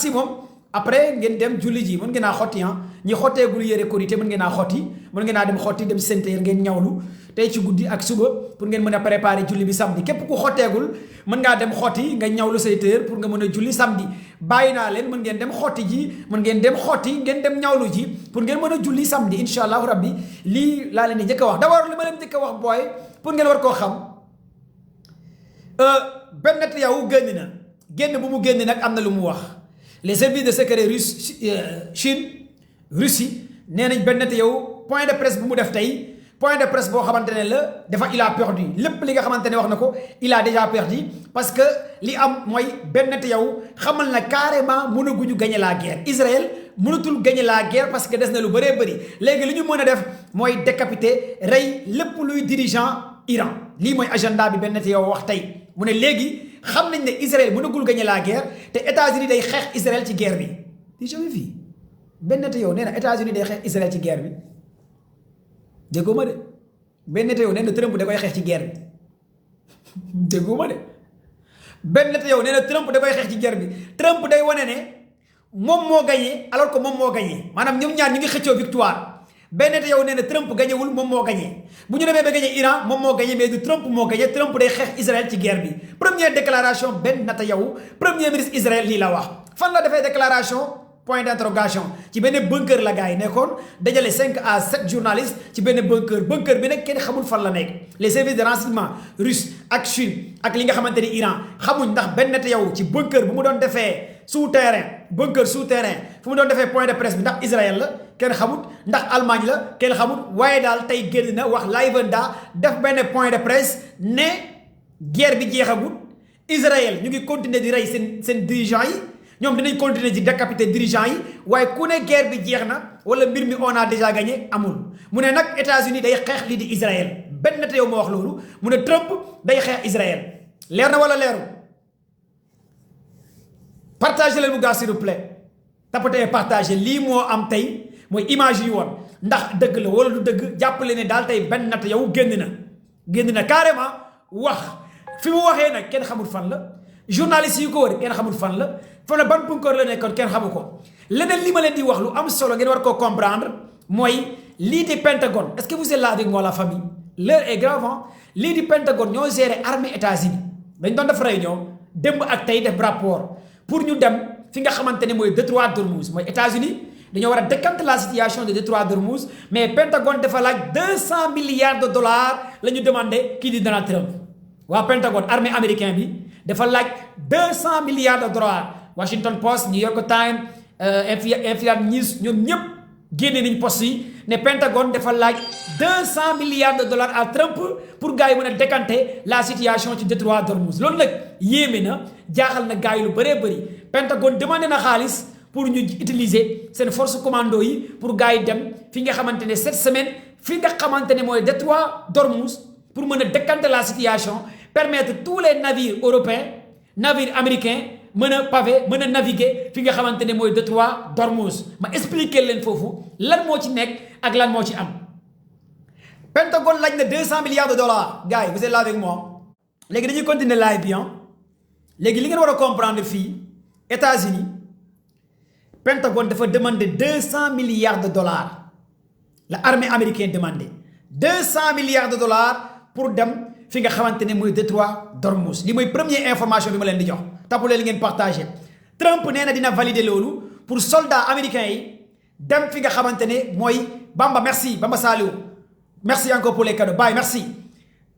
maximum après ngeen dem julli ji mën ngeen naa xotti ñi xotteegul yére korité mën ngeen naa xotti mën ngeen naa dem xotti dem seen teer ngeen ñawlu tey ci guddi ak suba pour ngeen mën a préparer julli bi samedi képp ku xotteegul mën ngaa dem xotti nga ñawlu say teer pour nga mën a julli samedi bàyyi naa leen mën ngeen dem xotti ji mën ngeen dem xotti ngeen dem ñawlu ji pour ngeen mën a julli samedi incha allahu rabbi lii laa leen di njëkk a wax d'abord li ma leen njëkk a wax booy pour ngeen war koo xam Ben Netanyahu génn bu mu génn nag am na lu mu wax les services de sécurité russe Russie nee nañ Ben Netanyahu point de presse bu mu def tey point de presse boo xamante ne la dafa il a perdu lépp li nga xamante ne wax na ko il a déjà perdu parce que li am mooy Ben Netanyahu xamal na carrément mënaguñu gagner la guerre Israël mënatul gagner la guerre parce que des na lu bëree bëri léegi li ñu mën a def mooy décapiter rey lépp luy dirigeant Iran lii mooy agenda bi Ben Netanyahu wax tey mu ne léegi xam nañ ne Israël mënagul gagner la guerre te États-Unis day xeex Israël ci guerre bi di jamais vu Ben Netanyahu nee na États-Unis day xeex Israël ci guerre bi déggoo ma de Ben Netanyahu nee na Trump da koy xeex ci guerre bi déggoo ma de Ben Netanyahu nee na Trump da koy xeex ci guerre bi Trump day wane ne moom moo gagné alors que moom moo gagné maanaam ñoom ñaar ñu ngi xëccoo victoire Ben Netanyahu nee na Trump gagnéwul moom moo gagné bu ñu demee ba gagné Iran moom moo gagné mais du Trump moo gagné Trump day xeex Israël ci guerre bi première déclaration Ben Netanyahu premier ministre Israël lii la wax fan la defee déclaration point d'interrogation ci benn bunker la gars yi nekkoon dajale 5 à 7 journalistes ci benn bunker bi nag kenn xamul fan la nekk les services de renseignement russe ak Chine ak li nga xamante ni Iran xamuñ ndax Ben Netanyahu ci bunker bu mu doon defee bunker souterrain fu mu doon defee point de presse bi ndax Israël la kenn xamut ndax Allemagne la kenn xamut waaye daal tey génn na wax livenda def benn point de presse ne guerre bi jeexagut Israël ñu ngi continuer di rey seen dirigeants yi ñoom dinañ continuer di décapiter dirigeants yi waaye ku ne guerre bi jeex na wala mbir mi on a déjà gagné amul mu ne nag États-Unis day xeex lii di Israël Ben Netanyahu moo wax loolu mu ne Trump day xeex Israël leer na wala leeru partagez leen mu gaaw s'il vous plaît tapatee partagé lii moo am tey mooy image yi woon ndax dëgg la wala du dëgg jàppale ne daal tey Ben Netanyahu génn na carrément wax fi mu waxee nag kenn xamul fan la journaliste yi ko wër kenn xamul fan la ban bunker la nekkoon kenn xamu ko leneen li ma leen di wax lu am solo ngeen war koo comprendre mooy lii di Pentagone est-ce que vous êtes là avec moi la famille l'heure est grave lii di Pentagone ñoo géré armée États-Unis dañ doon def réunion démb ak tey def rapport pour ñu dem fi nga xamante ne mooy détroit d'Ormuz mooy États-Unis dañoo war a décanter la situation de détroit d'Ormuz mais Pentagone dafa laaj 200 milliards de dollars la ñu demandé kii di Donald Trump waa Pentagone armée américain bi dafa laaj 200 milliards de dollars Washington Post New York Times Infinited News ñoom ñëpp génne nañ post yi ne Pentagone dafa laaj 200 milliards de dollars à Trump pour gars yi mën a décanter la situation ci détroit d'Ormuz loolu nag yéeme na jaaxal na gars yi lu bëree bëri Pentagone demandé na xaalis pour ñu utiliser seen force commando yi pour gars yi dem fi nga xamante ne cette semaine fi nga xamante ne mooy détroit d'Ormuz pour mën a décanter la situation permettre tous les navires européens navires américains mën a naviguer fi nga xamante ne mooy détroit d'Ormuz ma expliquer leen foofu lan moo ci nekk ak lan moo ci am Pentagone laaj na 200 milliards de dollars gars yi vous êtes là avec moi léegi dañuy continuer live bi léegi li ngeen war a comprendre fii États-Unis Pentagone dafa demander 200 milliards de dollars la armée américaine demandé 200 milliards de dollars pour dem fi nga xamante ne mooy détroit d'Ormuz li mooy première information bi ma leen di jox tapulee li ngeen partagé Trump nee na dina valider loolu pour soldats américains yi dem fi nga xamante ne mooy Bamba merci Bamba Saliou merci encore pour les cadeaux bye merci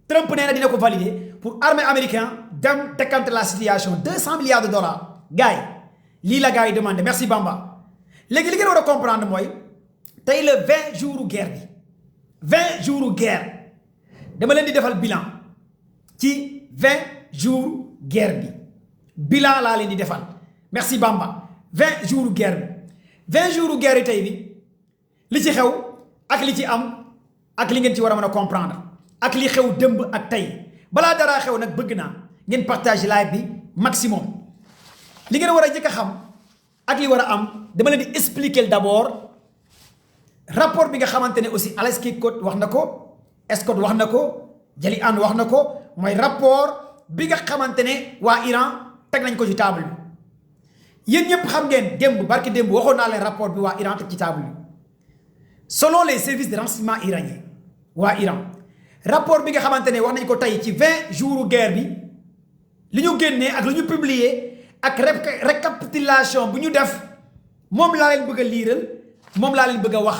Trump nee na dina ko valider pour armée américain dem décanter la situation 200 milliards de dollars gars yi lii la gars yi demandé merci Bamba léegi li ngeen war a comprendre mooy tey le 20 jours guerre bi 20 jours guerre dama leen di defal bilan ci 20 jours guerre bi bilan laa leen di defal merci Bamba 20 jours guerre bi 20 jours guerre yi tey bi li ci xew ak li ci am ak li ngeen ci war a mën a comprendre ak li xew dëmb ak tey balaa dara xew nag bëgg naa ngeen partage live bi maximum li ngeen war a njëkk a xam ak li war a am dama leen di expliquer d'abord rapport bi nga xamante ne aussi Alaski Scott wax na ko Scott wax na ko Jali Ann wax na ko mooy rapport bi nga xamante ne waa Iran teg nañ ko ci table bi yéen ñëpp xam ngeen démb barki démb waxoon naa leen rapport bi waa Iran teg ci table bi selon les services de renseignement iranien waa Iran rapport bi nga xamante ne wax nañ ko tey ci 20 jours guerre bi li ñu génnee ak li ñu publier ak récapitulation bu ñu def moom laa leen bëgg a liiral moom laa leen bëgg a wax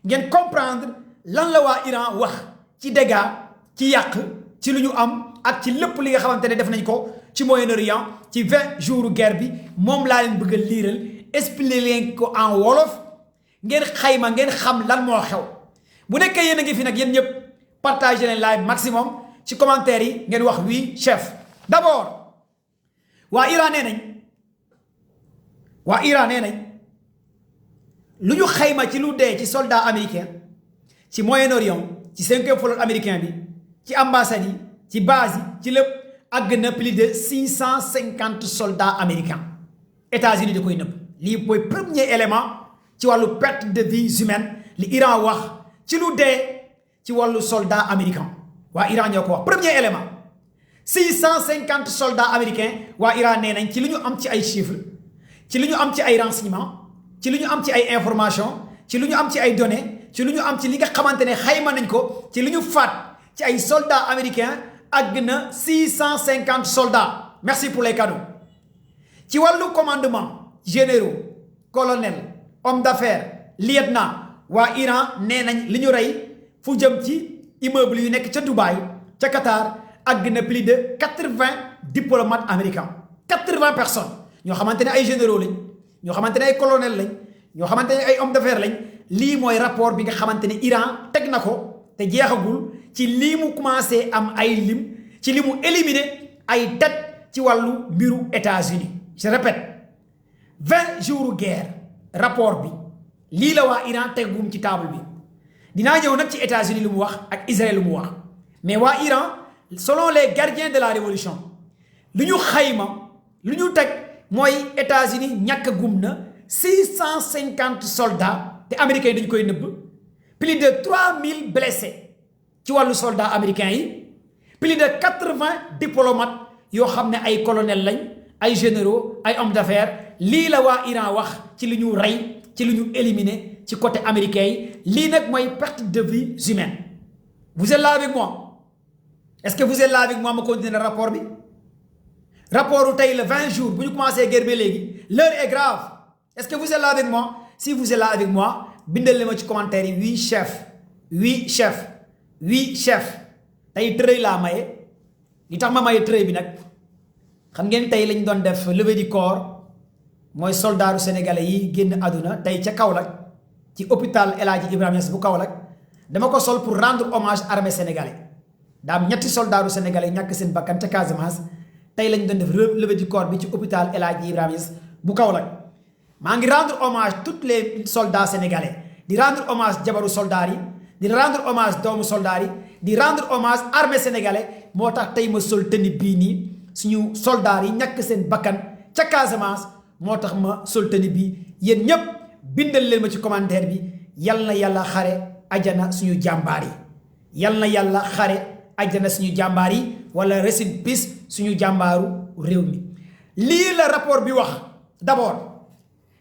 ngeen comprendre lan la waa Iran wax ci dégâts ci yàq ci lu ñu am ak ci lépp li nga xamante ne def nañ ko ci Moyen-Orient ci 20 jours guerre bi moom laa leen bëgg a liiral expliquer leen ko en wolof ngeen xayma ngeen xam lan moo xew bu nekkee yéen a ngi fi nag yéen ñëpp partagé leen live maximum ci commentaire yi ngeen wax oui chef. d'abord waa Iran nee nañ lu ñu xayma ci lu dee ci soldat américain ci Moyen-Orient ci 5e flotte américain bi ci ambassade yi ci base yi ci lépp àgg na plus de 650 soldats américains États-Unis da koy nëbb lii mooy premier élément ci wàllu perte de vies humaines li Iran wax ci lu dee ci wàllu soldat américain waa Iran ñoo ko wax premier élément 650 soldats américains waa Iran nee nañ ci li ñu am ci ay chiffres ci li ñu am ci ay renseignements ci li ñu am ci ay informations ci li ñu am ci ay données ci li ñu am ci li nga xamante ne xayma nañ ko ci li ñu faat ci ay soldats américains àgg na 650 soldats merci pour les cadeaux ci wàllu commandement généraux colonel homme d'affaires lieutenant waa Iran nee nañ li ñu rey fu jëm ci immeuble yu nekk ca Dubaï ca Qatar àgg na plus de 80 diplomates américains 80 personnes ñoo xamante ne ay généraux lañ ñoo xamante ne ay colonel lañ ñoo xamante ne ay homme d'affaires lañ lii mooy rapport bi nga xamante ne Iran teg na ko te jeexagul ci lii mu commencé am ay lim ci li mu éliminer ay tête ci wàllu mbiru États-Unis je répète 20 jours guerre rapport bi lii la waa Iran teggum ci table bi dinaa ñëw nag ci États-Unis lu mu wax ak Israël lu mu wax mais waa Iran selon les gardiens de la révolution lu ñu xayma lu ñu teg mooy États-Unis ñàkk gum na 650 soldats te américains yi dañu koy nëbb plus de 3000 blessés ci wàllu soldats américains yi plus de 80 diplomates yoo xam ne ay colonels lañ ay généraux ay hommes d'affaires lii la waa Iran wax ci li ñu rey ci li ñu éliminer ci côté américain yi lii nag mooy perte de vie humaine vous êtes là avec moi est-ce que vous êtes là avec moi ma continuer rapport bi rapport tey le 20 jours bu ñu commencé guerre bi léegi l'heure est grave est-ce que vous êtes là avec moi si vous êtes là avec moi bindal ma ci commentaire yi oui chef oui chef oui chef tey tërëy laa maye li tax ma maye tërëy bi nag xam ngeen tey lañ doon def levée du corps mooy soldaaru sénégalais yi génn àdduna tey ca Kaolack ci hôpital El Hadji Ibrahima Niass bu Kaolack dama ko sol pour rendre hommage armée sénégalais daam ñetti soldaaru sénégalais ñàkk seen bakkan ca Casamance tey lañ doon def levée du corps bi ci hôpital El Hadji Ibrahima Niass bu Kaolack maa ngi rendre hommage tous les soldats sénégalais di rendre hommage jabaru soldats yi di rendre hommage doomu soldats yi di rendre hommage armée sénégalais moo tax tey ma sol tenue bii nii suñu soldats yi ñàkk seen bakkan ca Casamance moo tax ma sol tenue bi yéen ñépp bindal leen ma ci commentaire bi yal na yàlla xare ajana suñu jàmbaar yi yal na yàlla xare ajana suñu jàmbaar yi wala rest in peace suñu jàmbaaru réew mi lii la rapport bi wax d'abord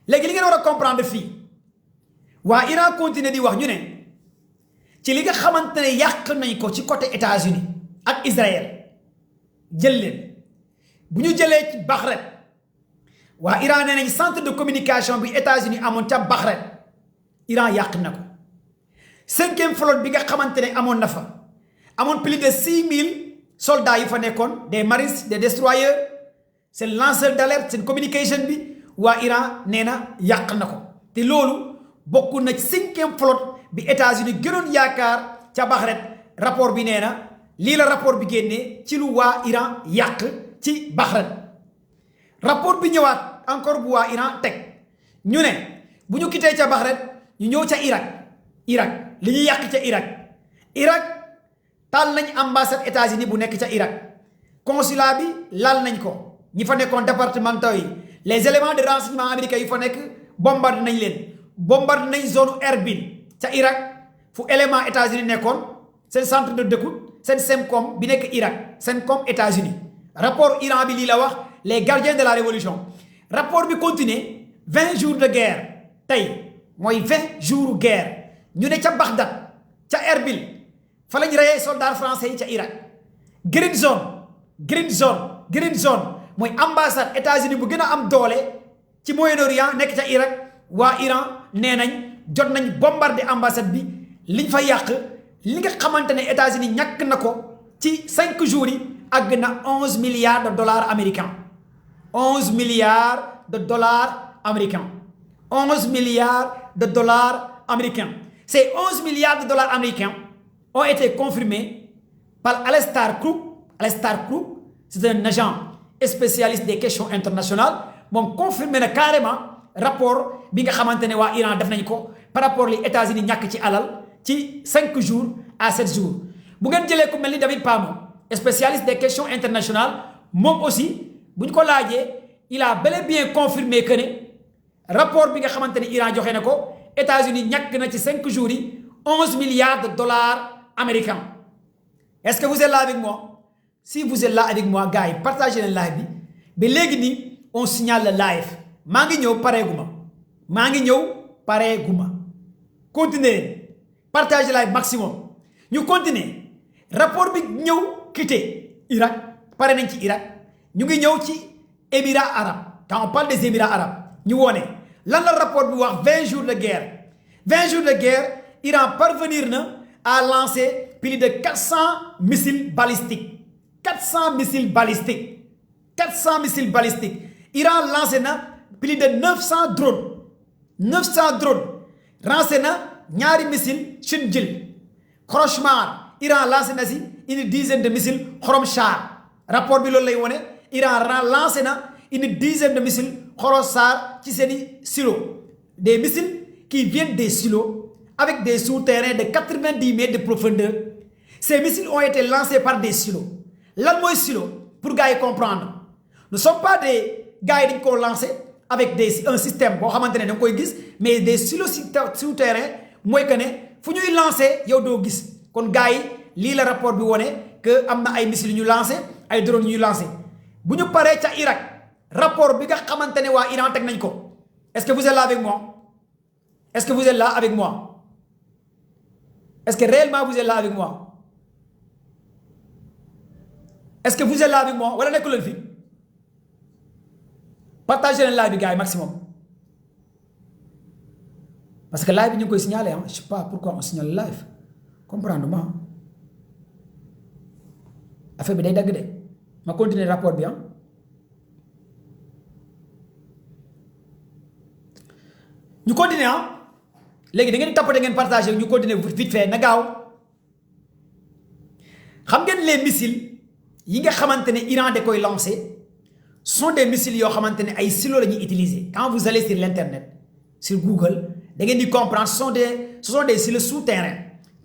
léegi li ngeen war a comprendre fii waa Iran continue di wax ñu ne ci li nga xamante ne yàq nañ ko ci côté États-Unis ak Israël jël leen bu ñu jëlee ci Bahreïn waa Iran nee nañ centre de communication bi États-Unis amoon ca Bahreïn Iran yàq na ko 5e flotte bi nga xamante ne amoon na fa amoon plus de 6000 soldats yu fa nekkoon des marines des destroyers seen lanceur d'alerte seen communication bi waa Iran nee na yàq na ko te loolu bokk na ci 5e flotte bi États-Unis gënoon yaakaar ca Bahreïn rapport bi nee na lii la rapport bi génnee ci lu waa Iran yàq ci Bahreïn rapport bi ñëwaat encore bu waa Iran teg ñu ne bu ñu quitté ca Bahreïn ñu ñëw ca Irak li ñuy yàq ca Irak taal nañ ambassade États-Unis bu nekk ca Irak consulat bi laal nañ ko ñi fa nekkoon départementaux yi les éléments de renseignement américains yi fa nekk bombardé nañ leen bombardé nañ zone Erbil ca Irak fu élément États-Unis nekkoon seen centre de d'écoute seen CENTCOM bi nekk Irak CENTCOM États-Unis rapport Iran bi lii la wax les gardiens de la révolution rapport bi continuer 20 jours de guerre tey mooy 20 jours guerre ñu ne ca Bagdad ca Erbil fa lañ reyee soldats français yi ca Irak green zone mooy ambassade États-Unis bu gën a am doole ci Moyen-Orient nekk ca Irak waa Iran nee nañ jot nañ bombardé ambassade bi liñ fa yàq li nga xamante ne États-Unis ñàkk na ko ci 5 jours yi àgg na 11 milliards de dollars américains 11 milliards de dollars américains 11 milliards de dollars américains. Ces 11 milliards de dollars américains ont été confirmés par Alistair Crooks. Alistair Crooks, c'est un agent spécialiste des questions internationales. Moom confirmé na carrément rapport bi nga xamante ne waa Iran def nañ ko par rapport li États-Unis ñàkk ci alal ci 5 jours à 7 jours. bu ngeen jëlee ku mel ni David Pamo spécialiste des questions internationales moom aussi bu ñu ko laajee il a bel et bien confirmé que ne rapport bi nga xamante ne Iran joxe na ko États-Unis ñàkk na ci 5 jours yi 11 milliards de dollars américains. Est-ce que vous êtes là avec moi? Si vous êtes là avec moi gars yi partagez leen live bi ba léegi nii on signale le live maa ngi ñëw pareeguma continuer partagez live maximum ñu continuer rapport bi ñëw quitté Irak pare nañ ci Irak ñu ngi ñëw ci Émirats arabes quand on parle des Émirats arabes ñu wone lan la rapport bi wax 20 jours de guerre Iran parvenir na à lancer plus de 400 missiles balistiques Iran lancé na plus de 900 drones lancé na ñaari missiles Shinjil Khorshmar Iran lancé na si une dizaine de missiles Khormshar rapport bi loolu lay wone Iran lancé na une dizaine de missiles Khormshar ci seeni silos des missiles qui viennent des silos avec des souterrains de 90 mètres de profondeur. Ces missiles ont été lancés par des silos. Lan mooy silo pour gars yi comprendre ne sont pas des gars yi dañ koo lancé avec un système boo xamante ne da nga koy gis mais des silos souterrains mooy que ne fu ñuy lancé yow doo gis kon gars yi lii la rapport bi wone que am na ay missiles yu ñu lancé ay drones yu ñu lancé bu ñu paree ca Irak rapport bi nga xamante ne waa Iran teg nañ ko. Est-ce que vous êtes là avec moi? Est-ce que vous êtes là avec moi? Est-ce que réellement vous êtes là avec moi? Est-ce que vous êtes là avec moi wala nekkul leen fi partagez leen live bi gars yi maximum parce que live bi ñu ngi koy signaler je sais pas pourquoi on signale live comprendre ma affaire bi day dagg de ma continuer rapport bi ñu continuer léegi da ngeen tapoter ngeen partager ñu continuer vite fait na gaaw xam ngeen les missiles yi nga xamante ne Iran da koy lancé sont des missiles yoo xamante ne ay silos la ñuy utiliser quand vous allez sur l'internet sur Google da ngeen di comprendre ce sont des silos souterrains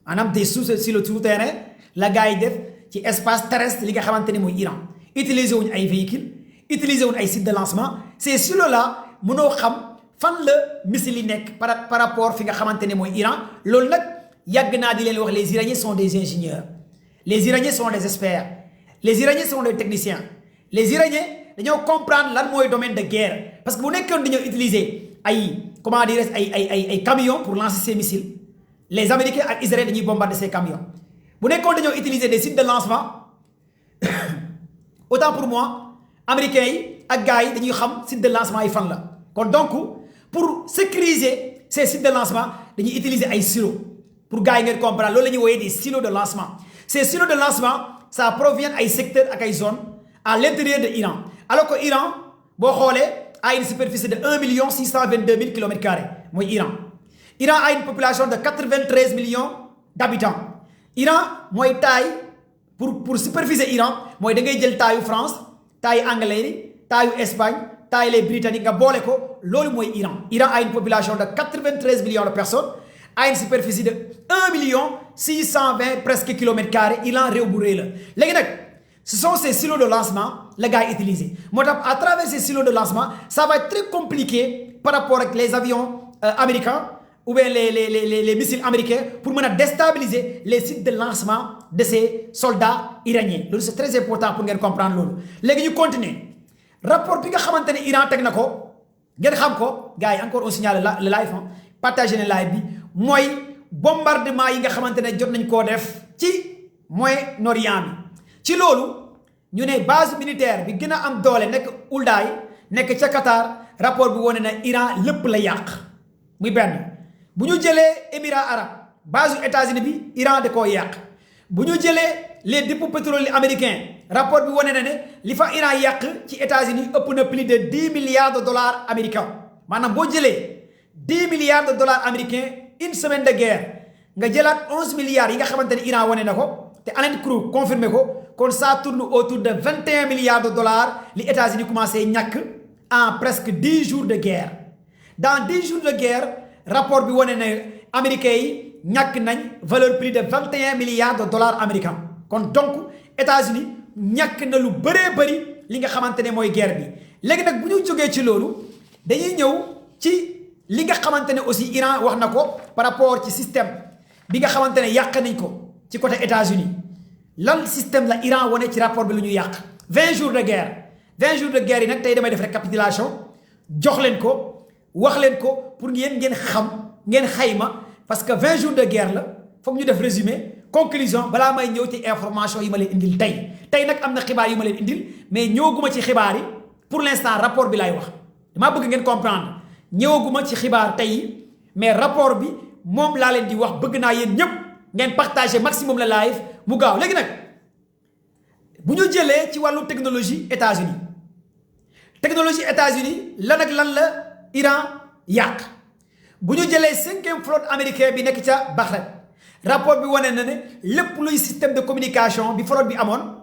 maanaam des silos souterrains la gars yi def ci espace terrestre li nga xamante ne mooy Iran utiliser wuñ ay véhicules utiliser wuñ ay sites de lancement ces silos là mënoo xam fan la missile yi nekk par rapport fi nga xamante ne mooy Iran loolu nag yàgg naa di leen wax les Iraniens sont des ingénieurs les Iraniens sont des experts. Les Iraniens sont des techniciens les Iraniens dañoo comprendre lan mooy domaine de guerre parce que bu nekkoon dañoo utiliser ay comment dire ay camions pour lancer ces missiles les Américains ak Israël dañuy bombarder ces camions bu nekkoon dañoo utiliser des sites de lancement autant pour moi américains yi ak gars yi dañuy xam site de lancement yi fan la kon donc pour sécuriser ces sites de lancement dañuy utiliser ay silos pour gars yi ngeen comprendre loolu la ñuy wooyee des silos de lancement ces silos de lancement ça provient ay secteurs ak ay zones à l'intérieur de Iran alors que Iran boo xoolee a une superficie de 1 622 000 km² mooy Iran a une population de 93 millions d'habitants Iran mooy taille pour superficie Iran mooy da ngay jël taayu France taayu anglais yi taayu Espagne taayu les Britanniques nga boole ko loolu mooy Iran a une population de 93 millions de personnes a une superficie de 1 620 presque kilomètres carrés Iran réew bu rëy la léegi nag ce sont ces silos de lancement la gars yi utilisé moo tax à travers ces silos de lancement ça va être très compliqué par rapport ak les avions américains ou bien les missiles américains pour mën a déstabiliser les sites de lancement de ces soldats iraniens loolu c'est très important pour ngeen comprendre loolu léegi ñu continuer rapport bi nga xamante ne Iran teg na ko ngeen xam ko gars yi encore on signale le live partagé ne live bi mooy bombardement yi nga xamante ne jot nañ koo def ci Moyen-Orient bi ci loolu ñu ne base militaire bi gën a am doole nekk Uldaay nekk ca Qatar rapport bi wane na Iran lépp la yàq muy benn bu ñu jëlee Émirats arabes base États-Unis bi Iran da koo yàq bu ñu jëlee les dépôts pétroliers américains rapport bi wane na ne li fa Iran yàq ci États-Unis ëpp na plus de 10 milliards de dollars américains maanaam boo jëlee 10 milliards de dollars américains une semaine de guerre nga jëlaat 11 milliards yi nga xamante ne Iran wane na ko te Alan Crew confirmé ko kon ça tourne autour de 21 milliards de dollars li États-Unis commencé ñàkk en presque 10 jours de guerre dans 10 jours de guerre rapport bi wane ne américains yi ñàkk nañ valeur plus de 21 milliards de dollars américains kon donc États-Unis ñàkk na lu bëree bëri li nga xamante ne mooy guerre bi léegi nag bu ñu jógee ci loolu dañuy ñëw ci li nga xamante ne aussi Iran wax na ko par rapport ci système bi nga xamante ne yàq nañ ko ci côté États-Unis lan système la Iran wane ci rapport bi lu ñu yàq 20 jours de guerre 20 jours de guerre yi nag tey damay def récapitulation jox leen ko wax leen ko pour ngeen xam ngeen xayma parce que 20 jours de guerre la foog ñu def résumé conclusion balaa may ñëw ci information yi ma leen indil tey nag am na xibaar yu ma leen indil mais ñëwaguma ci xibaar yi pour l'instant rapport bi laay wax damaa bëgg ngeen comprendre ñëwaguma ci xibaar tey mais rapport bi moom laa leen di wax bëgg naa yéen ñëpp ngeen partager maximum la live mu gaaw léegi nag bu ñu jëlee ci wàllu technologie États-Unis lan ak lan la Iran yàq bu ñu jëlee 5e flotte américain bi nekk ca Bahreïn rapport bi wane na ne lépp luy système de communication bi flotte bi amoon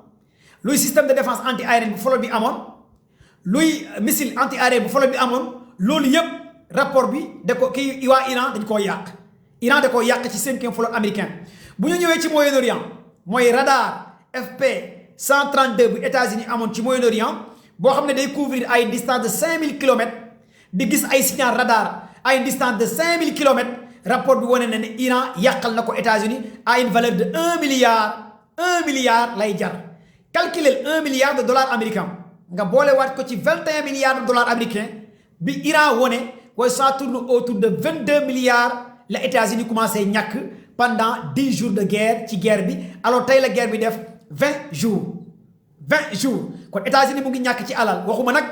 luy système de défense anti-aérienne bi flotte bi amoon luy missile anti-aérien bu flotte bi amoon loolu yëpp rapport bi da ko kii waa Iran dañ koo yàq Iran da koo yàq ci 5e flotte américain bu ñu ñëwee ci Moyen-Orient mooy radar FP 132 bu États-Unis amoon ci Moyen-Orient boo xam ne day couvrir ay distance de 5000 kilomètres di gis ay signal radar à une distance de 5000 kilomètres rapport bi wane na ne Iran yàqal na ko États-Unis à une valeur de 1 milliard lay jar calculer 1 milliard de dollars américains nga boolewaat ko ci 21 milliards de dollars américains bi Iran wane waaye ça tourne autour de 22 milliards la États-Unis commencé ñàkk pendant 10 jours de guerre ci guerre bi alors tey la guerre bi def 20 jours kon États-Unis mu ngi ñàkk ci alal waxuma nag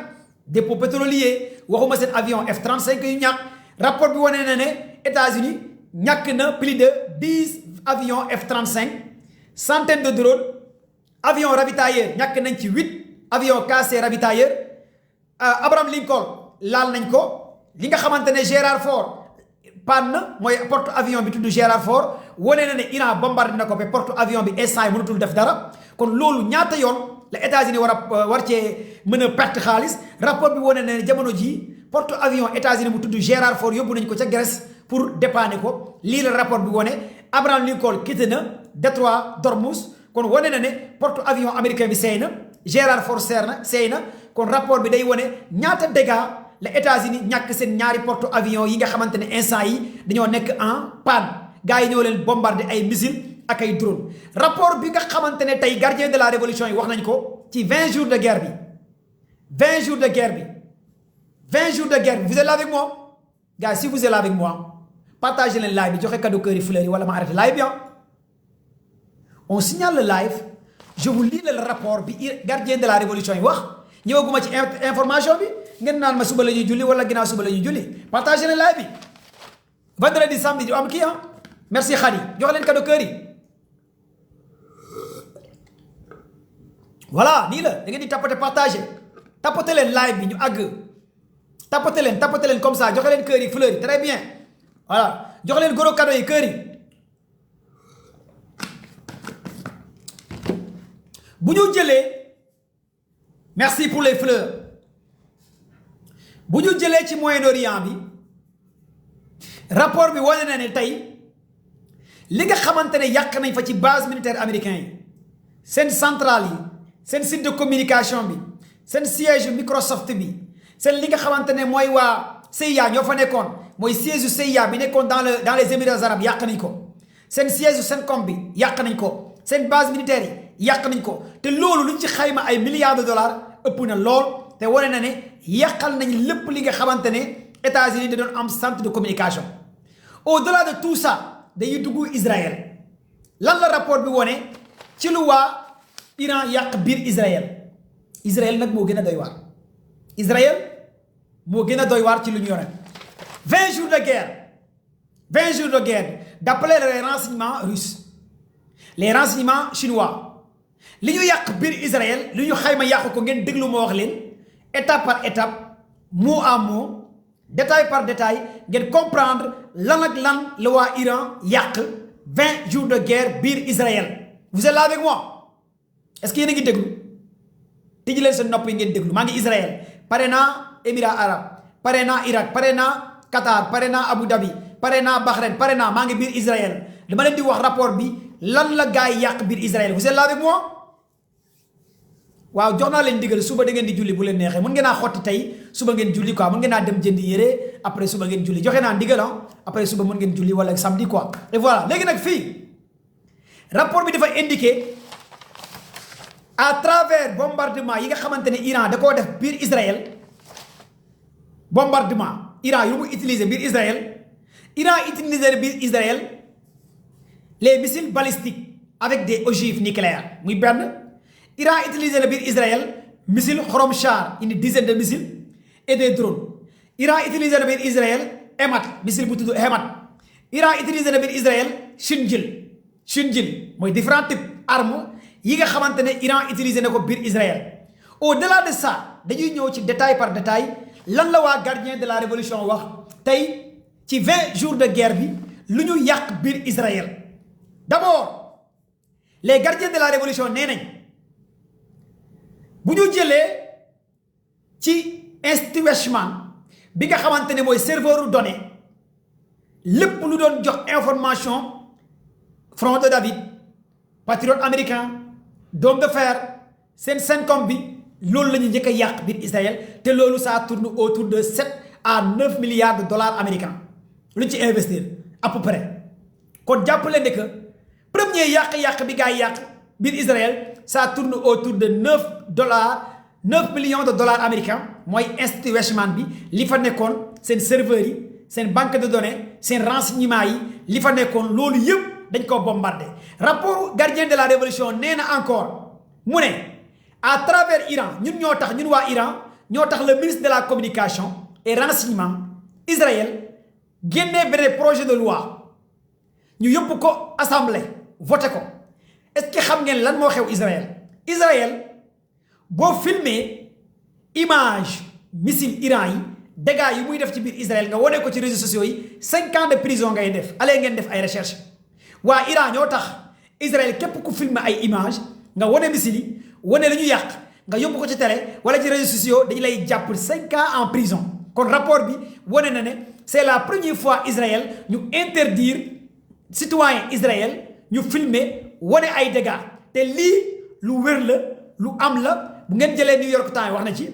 dépôt pétrolier waxuma seen avion F-35 yu ñàkk rapport bi wane na ne États-Unis ñàkk na plus de 10 avions F-35 centaines de drones avions ravitailleurs ñàkk nañ ci 8 avions KC ravitailleurs Abraham Lincoln laal nañ ko li nga xamante ne Gérard Ford panne na mooy porte avion bi tudd Gérard Ford wane na ne Iran bombardé na ko ba porte avion bi instant yi mënatul def dara kon loolu ñaata yoon la États-Unis war cee mën a perte xaalis rapport bi wane na ne jamono jii porte avion États-Unis bu tudd Gérard Ford yóbbu nañ ko ca Grèce pour dépanner ko lii la rapport bi wane Abraham Lincoln quitté na Détroit d'Ormuz kon wane na ne porte avion américain bi seey na Gérard Ford seey na kon rapport bi day wane ñaata dégâts la États-Unis ñàkk seen ñaari porte avion yi nga xamante ne instant yi dañoo nekk en panne gars yi ñoo leen bombardé ay missiles ak ay drone rapport bi nga xamante ne tey gardien de la révolution yi wax nañ ko ci 20 jours de guerre bi 20 jours de guerre bi vous êtes là avec moi gars si vous êtes là avec moi partagez leen live bi joxe cadeau cœur yi fleurs yi wala ma arrêté live bien on signale le live je vous lis le rapport bi gardien de la révolution yi wax ñëwaguma ci information bi ngeen naan ma suba la ñuy julli wala ginnaaw suba la ñuy julli partagez leen live bi vendredi samedi du am kii merci Khady jox leen cadeau cœur yi voilà nii la da ngeen di tapoter partager tapoter leen live bi ñu àgg tapoter leen comme ça joxe leen cœur yi fleurs yi très bien voilà jox leen gros cadeau yi cœur yi bu ñu jëlee merci pour les fleurs bu ñu jëlee ci Moyen-Orient bi rapport bi wane na ne tey li nga xamante ne yàq nañ fa ci base militaire américain yi seen centrale yi seen site de communication bi seen siège Microsoft bi seen li nga xamante ne mooy waa CIA ñoo fa nekkoon mooy siège CIA bi nekkoon dans les Émirats arabes yàq nañ ko seen siège CENTCOM bi yàq nañ ko seen base militaire yi yàq nañ ko te loolu luñ ci xayma ay milliards de dollars ëpp na lool te wane na ne yàqal nañ lépp li nga xamante ne États-Unis da doon am centre de communication. Au-delà de tout ça dañuy dugg Israël lan la rapport bi wone ci lu waa Iran yàq biir Israël nag moo gën a doy waar. Israël moo gën a doy waar ci lu ñu yore 20 jours de guerre d'après les renseignements russes les renseignements chinois li ñu yàq biir Israël li ñu xayma yàq ko ngeen déglu ma wax leen étape par étape mot à mot détail par détail ngeen comprendre lan ak lan la waa Iran yàq 20 jours de guerre biir Israël. Vous êtes là avec moi est-ce que yéen a ngi déglu tijji leen seen nopp yi ngeen déglu maa ngi Israël pare naa Émirats arabes pare naa Irak pare naa Qatar pare naa Abu Dhabi pare naa Bahreïn pare naa maa ngi biir Israël dama leen di wax rapport bi lan la gars yi yàq biir Israël. Vous êtes là avec moi waaw jox naa leen digal suba da ngeen di julli bu leen neexee mën ngeen naa xotti tey suba ngeen julli quoi mën ngeen naa dem jëndi yére après suba ngeen julli joxe naa ndigal après suba mën ngeen julli wala samedi quoi. Et voilà léegi nag fii rapport bi dafa indiqué à travers bombardement yi nga xamante ne Iran da koo def biir Israël bombardement Iran yu mu utilisé biir Israël Iran utilisé biir Israël les missiles balistiques avec des ogives nucléaires muy benn. Iran utilisé le biir Israël missile Khoromchar une dizaine de missiles et des drones. Iran utilisé le biir Israël Hemat missile bu tudd Hemat. Iran utilisé le biir Israël Shinjil mooy différents types armes yi nga xamante ne Iran utilisé na ko biir Israël. Au-delà de ça dañuy ñëw ci détail par détail lan la waa gardien de la révolution wax tey ci 20 jours de guerre bi lu ñu yàq biir Israël. D'abord les gardiens de la révolution nee nañ. bu ñu jëlee ci Institut Weizmann bi nga xamante ne mooy serveur données lépp lu doon jox information Front de David patriote américain Dôme de fer seen CENTCOM bi loolu la ñu njëkk a yàq biir Israël te loolu ça tourne autour de 7 à 9 milliards de dollars américains lu ñu ci investir à peu près. kon jàppale ne que premier yàq-yàq bi gaa yi yàq biir Israël ça tourne autour de 9 millions de dollars américains mooy Institut Weizmann bi li fa nekkoon seen serveurs yi seen banque de données seen renseignement yi li fa nekkoon loolu yëpp dañ ko bombardé. rapport gardien de la révolution nee na encore mu ne à travers Iran ñun waa Iran ñoo tax le ministre de la communication et renseignement Israël génnee benn projet de loi ñu yóbbu ko assemblée voté ko. est-ce que xam ngeen lan moo xew Israël boo filmé image missile Iran yi dégâts yi muy def ci biir Israël nga wane ko ci réseaux sociaux yi 5 ans de prison ngay def allez ngeen def ay recherche waa Iran ñoo tax Israël képp ku filmé ay image nga wane missile yi wane la ñu yàq nga yóbbu ko ci télé wala ci réseaux sociaux dañu lay jàpp 5 ans en prison. kon rapport bi wane na ne c'est la première fois Israël ñu interdire citoyen Israël ñu filmer wane ay dégâts te lii lu wér la lu am la bu ngeen jëlee New York Times wax na ci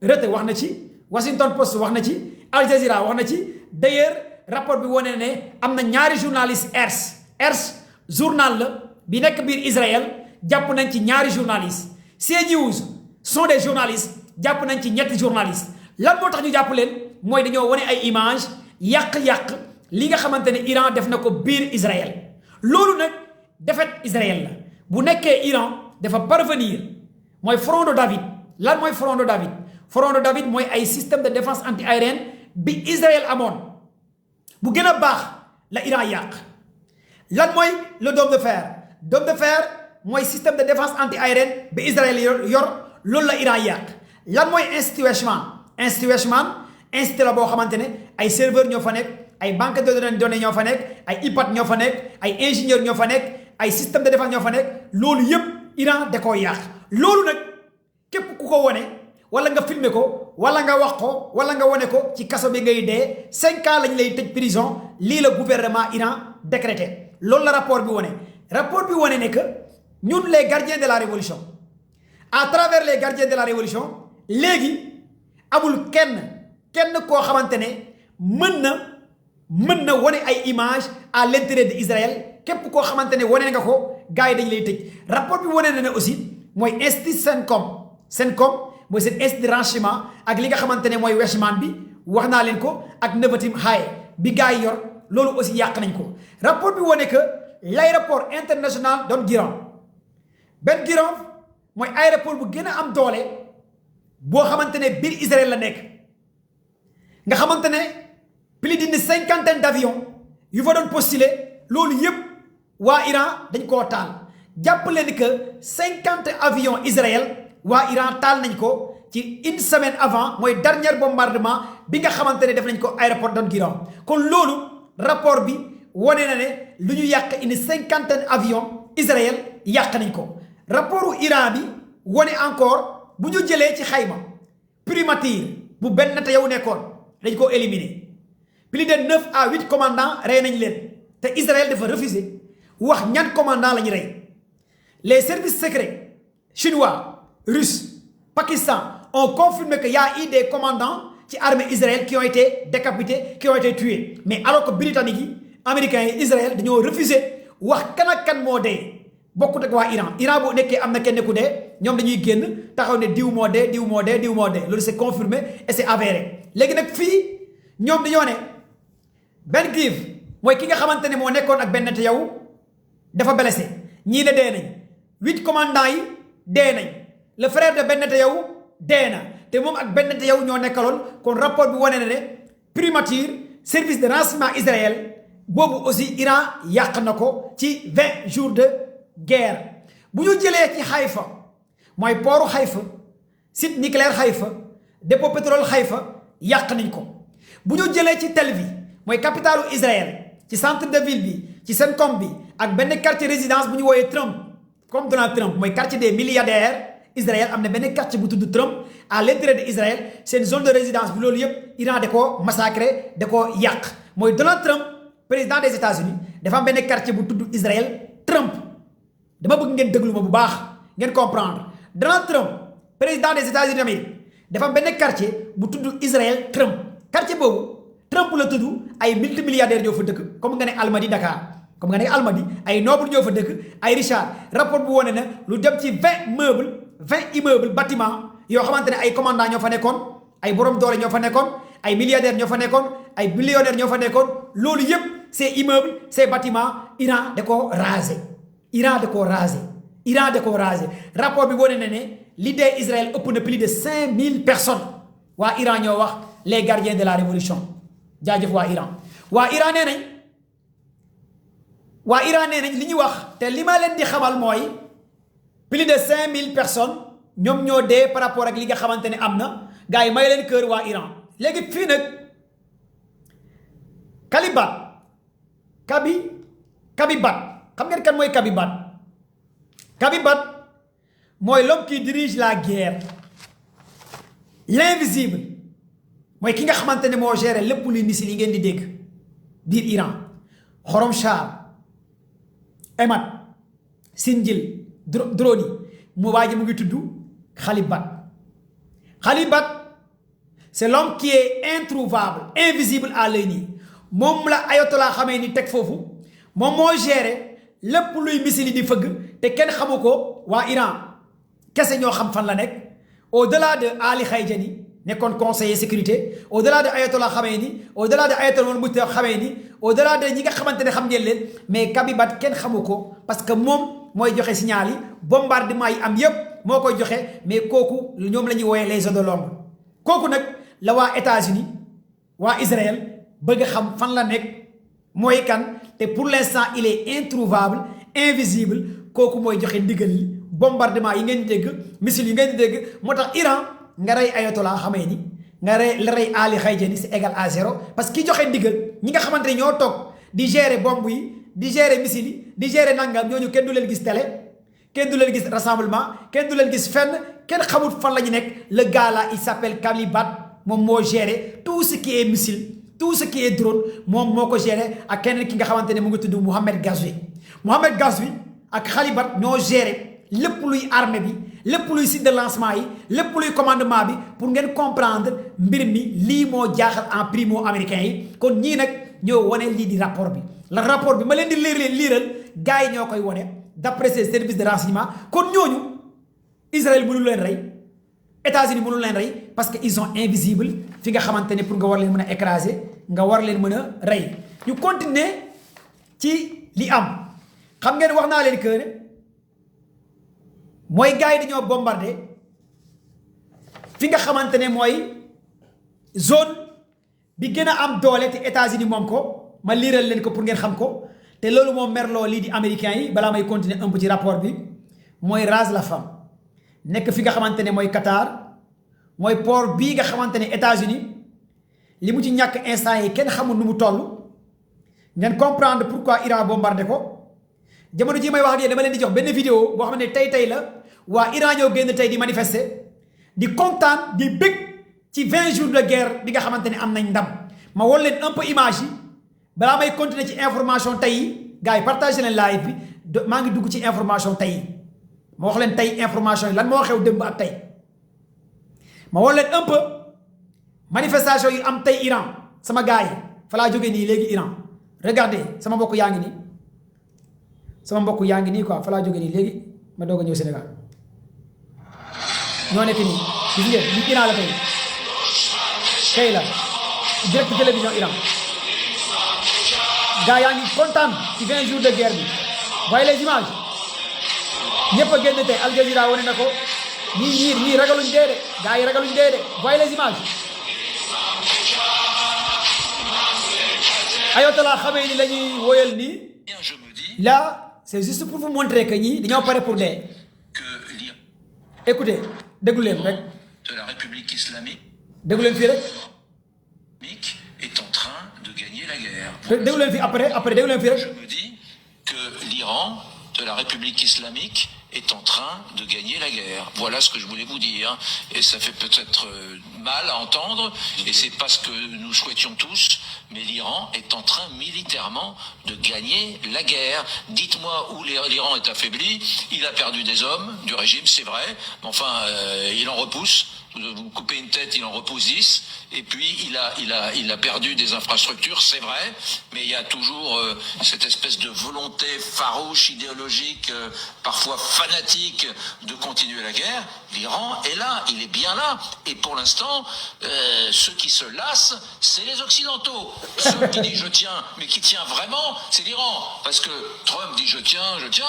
Reuters wax na ci Washington Post wax na ci Al Jazeera wax na ci d'ailleurs rapport bi wane ne am na ñaari journaliste Ers journal la bi nekk biir Israël jàpp nañ ci ñaari journaliste CNews sont des journalistes jàpp nañ ci ñetti journalistes lan moo tax ñu jàpp leen mooy dañoo wane ay image yàq-yàq li nga xamante ne Iran def na ko biir Israël loolu nag défaite Israël la bu nekkee Iran dafa parvenir mooy front de David lan mooy front de David front de David mooy ay système de défense anti-aérienne bi Israël amoon bu gën a baax la Iran yàq lan mooy le dôme de fer mooy système de défense anti-aérienne bi Israël yor loolu la Iran yàq lan mooy Institut Weizmann institut la boo xamante ne ay serveurs ñoo fa nekk ay banque de données ñoo fa nekk ay IPAT ñoo fa nekk ay ingénieurs ñoo fa nekk ay système de défense ñoo fa nekk loolu yëpp Iran da koo yàq loolu nag képp ku ko wone wala nga filmer ko wala nga wax ko wala nga wone ko ci kaso bi ngay dee 5 ans lañ lay tëj prison lii la gouvernement Iran décrété loolu la rapport bi wone ne que ñun les gardiens de la révolution à travers les gardiens de la révolution léegi amul kenn koo xamante ne mën na wane ay image à l'intérieur de Israël képp koo xamante ne wane nga ko gars yi dañ lay tëj rapport bi wane na ne aussi mooy institut CENTCOM mooy seen institut de renseignement ak li nga xamante ne mooy Westman bi wax naa leen ko ak Nevatim High bi gars yi yor loolu aussi yàq nañ ko. rapport bi wane que l'aéroport international Ben Gurion mooy aéroport bu gën a am doole boo xamante ne biir Israël la nekk nga xamante ne plus d'une cinquantaine d'avions yu fa doon postuler loolu yëpp waa Iran dañ koo taal jàpp leen que 50 avions Israël waa Iran taal nañ ko ci une semaine avant mooy dernier bombardement bi nga xamante ne def nañ ko aéroport Ben Gurion kon loolu rapport bi wane na ne lu ñu yàq une cinquantaine avions Israël yàq nañ ko. rapportu Iran bi wane encore bu ñu jëlee ci xayma primature bu benn te yow nekkoon dañ koo éliminer plus de 9 à 8 commandants rey nañ leen te Israël dafa refuser wax ñan commandant la ñu rey. Les services secrets chinois, russes, Pakistan ont confirmé qu'il y a eu des commandants ci armée Israël qui ont été décapités, qui ont été tués. Mais alors que Britanniques yi Américains yi Israël dañoo refusé wax kan ak kan moo dee bokkut ak waa Iran. Iran bu nekkee am na kenn ku dee ñoom dañuy génn taxaw ne diw moo dee diw moo dee diw moo dee loolu c'est confirmé et c'est avéré. léegi nag fii ñoom dañoo ne Ben Gurion mooy ki nga xamante ne moo nekkoon ak Ben Netanyahu dafa blessé ñii ne dee nañ 8 commandants yi dee nañ le frère de Ben Netanyahu dee na te moom ak Ben Netanyahu ñoo nekkaloon kon rapport bi wane na ne primature service de renseignement Israël boobu aussi Iran yàq na ko ci 20 jours de guerre. bu ñu jëlee ci Haïfa mooy pooru Haïfa site nucléaire Haïfa dépôt pétrole Haïfa yàq nañ ko. bu ñu jëlee ci Tel Aviv mooy capitalu Israël ci centre de ville bi ci seen com bi ak benn quartier résidence bu ñu wooyee Trump comme Donald Trump mooy quartier des milliardaires Israël am na benn quartier bu tudd Trump à l'intérieur de Israël seen zone de résidence bi loolu yëpp Iran da koo massacré da koo yàq mooy Donald Trump président des États-Unis dafa am benn quartier bu tudd Israël Trump dama bëgg ngeen déglu ma bu baax ngeen comprendre Donald Trump président des États-Unis d'Amérique dafa am benn quartier bu tudd Israël Trump quartier boobu Trump la tudd ay multimilliardaires ñoo fa dëkk comme nga ne Almadi Dakar comme nga ne Almadi ay noble ñoo fa dëkk ay Richard rapport bu wane na lu dem ci 20 immeubles bâtiments yoo xamante ne ay commandants ñoo fa nekkoon ay borom doole ñoo fa nekkoon ay milliardaires ñoo fa nekkoon ay millionnaires ñoo fa nekkoon loolu yëpp ces immeubles ces bâtiments Iran da koo rasé Iran da koo rasé Iran da koo rasé rapport bi wane na ne l'idée Israël ëpp na plus de 5000 personnes waa Iran ñoo wax les gardiens de la révolution jaajëf waa Iran nee nañ li ñu wax te li ma leen di xamal mooy plus de 5000 personnes ñoom ñoo dee par rapport ak li nga xamante ne am na gars yi may leen kër waa Iran léegi fii nag Kabibat xam ngeen kan mooy Kabibat mooy l'homme qui dirige la guerre l'invisible mooy ki nga xamante ne moo géré lépp luy missile yi ngeen di dégg biir Iran Khorramshahr Emad Sinjil drone yi mu waa ji mu ngi tudd Khalibat c'est l'homme qui est introuvable invisible à l'œil nu moom la Ayatollah Khamenei teg foofu moom moo géré lépp luy missile yi di fëgg te kenn xamu ko waa Iran kese ñoo xam fan la nekk au-delà de Ali Khamenei nekkoon conseiller sécurité au-delà de Ayatollah Khamenei au-delà de Ayatollah Mujtaba Khamenei au-delà de ñi nga xamante ne xam ngeen leen mais Kabibat kenn xamu ko parce que moom mooy joxe signal yi bombardement yi am yépp moo koy joxe mais kooku ñoom la ñuy wooyee les hommes de l'ombre kooku nag la waa États-Unis waa Israël bëgg a xam fan la nekk mooy kan te pour l'instant il est introuvable invisible kooku mooy joxe ndigal yi bombardement yi ngeen di dégg missile yi ngeen di dégg moo tax Iran nga rey Ayatollah Khamenei nga rey Ali Khamenei c'est égal à 0 parce que ki joxe ndigal ñi nga xamante ne ñoo toog di gérer bombe yi di gérer missile yi di gérer nangam ñooñu kenn du leen gis télé kenn du leen gis rassemblement kenn du leen gis fenn kenn xamut fan la ñu nekk le gars là il s'appelle Kabibat moom moo gérer tout ce qui est missile tout ce qui est drone moom moo ko gérer ak keneen ki nga xamante ne mu ngi tudd Mohamed Ghazoui ak Khalibat ñoo gérer lépp luy armée bi lépp luy site de lancement yi lépp luy commandement bi pour ngeen comprendre mbir mi lii moo jaaxal en primo américain yi kon ñii nag ñoo wane lii di rapport bi la rapport bi ma leen di liiral gars yi ñoo koy wane d'après ces services de renseignement kon ñooñu Israël mënu leen rey États-Unis mënul leen rey parce que ils sont invisibles fi nga xamante ne pour nga war leen mën a écraser nga war leen mën a rey ñu continuer ci li am xam ngeen wax naa leen que mooy gars yi dañoo bombardé fi nga xamante ne mooy zone bi gën a am doole te États-Unis moom ko ma liiral leen ko pour ngeen xam ko te loolu moom merloo lii di américains yi balaa may continuer un peu ci rapport bi mooy Ras Laffam nekk fi nga xamante ne mooy Qatar mooy port bii nga xamante ne États-Unis li mu ci ñàkk instant yi kenn xamul nu mu toll ngeen comprendre pourquoi Iran bombardé ko jamono ji may wax ak yéen dama leen di jox benn vidéo boo xam ne tey la waa Iran ñoo génn tey di manifester di kontaan di bëgg ci 20 jours de guerre bi nga xamante ne am nañ ndam ma wol leen un peu image yi balaa may continuer ci information tey yi gars yi partagé leen live bi maa ngi dugg ci information tey yi ma wax leen tey information yi lan moo xew démb ak tey ma wol leen un peu manifestation yi am tey Iran sama gars yi fa laa jógee nii léegi Iran regardez sama mbokk yaa ngi nii sama mbokk yaa ngi nii quoi fa laa jógee nii léegi ma doog a ñëw Sénégal ñoo nekk nii gis ngeen li Iran la tey la direct télévision Iran gars yaa ngi kontaan ci 20 jours de guerre bi voyez les images ñëpp a génn tey Al Jazeera wane na ko ñii ragaluñ dee de gars yi ragaluñ dee de voyez les images ayotala xamee ni la ñuy woyal nii là c'est juste pour vous montrer que ñii dañoo pare pour dee écoutez déglu leen rek de la République islamique déglu leen fii rek est en train de gagner la guerre. déglu leen fii après déglu leen fii rek Je me dis que l'Iran de la République islamique est en train de gagner la guerre. Voilà ce que je voulais vous dire. Et ça fait peut-être mal à entendre, et c'est pas ce que nous souhaitions tous, mais l'Iran est en train militairement de gagner la guerre. Dites-moi où l'Iran est affaibli. Il a perdu des hommes du régime, c'est vrai, mais enfin, il en repousse. Vous coupez une tête, il en repousse 10. Et puis, il a perdu des infrastructures, c'est vrai, mais il y a toujours cette espèce de volonté farouche, idéologique, parfois fanatique, de continuer la guerre. L'Iran est là, il est bien là. Et pour l'instant, ceux qui se lassent, c'est les Occidentaux. Ceux qui disent je tiens, mais qui tient vraiment, c'est l'Iran. Parce que Trump dit je tiens,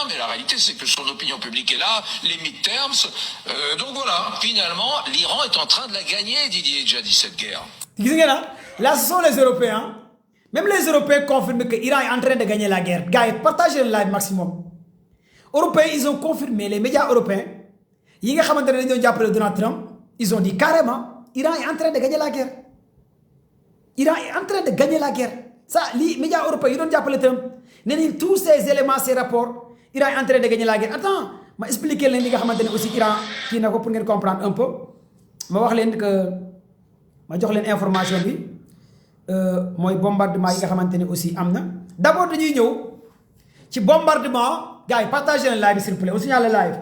mais la réalité, c'est que son opinion publique est là, les midterms. Donc voilà, finalement, l'Iran est en train de la gagner, Didier Djadi, cette guerre. Là, ce sont les Européens. Même les Européens confirment que l'Iran est en train de gagner la guerre. Gars, partagez le live maximum. Européens, ils ont confirmé, les médias européens, ils ont Donald Trump, ils ont dit carrément, l'Iran est en train de gagner la guerre. L'Iran est en train de gagner la guerre. Ça, les médias européens, ils ont dit Trump. Tous ces éléments, ces rapports, l'Iran est en train de gagner la guerre. Attends, je vais expliquer aussi l'Iran qui n'a pas pour comprendre un peu. Je vais vous dire que ma jox leen information bi mooy bombardement yi nga xamante ne aussi am na d'abord dañuy ñëw ci bombardement gars yi partagez leen live bi s'il vous plaît on signale le live.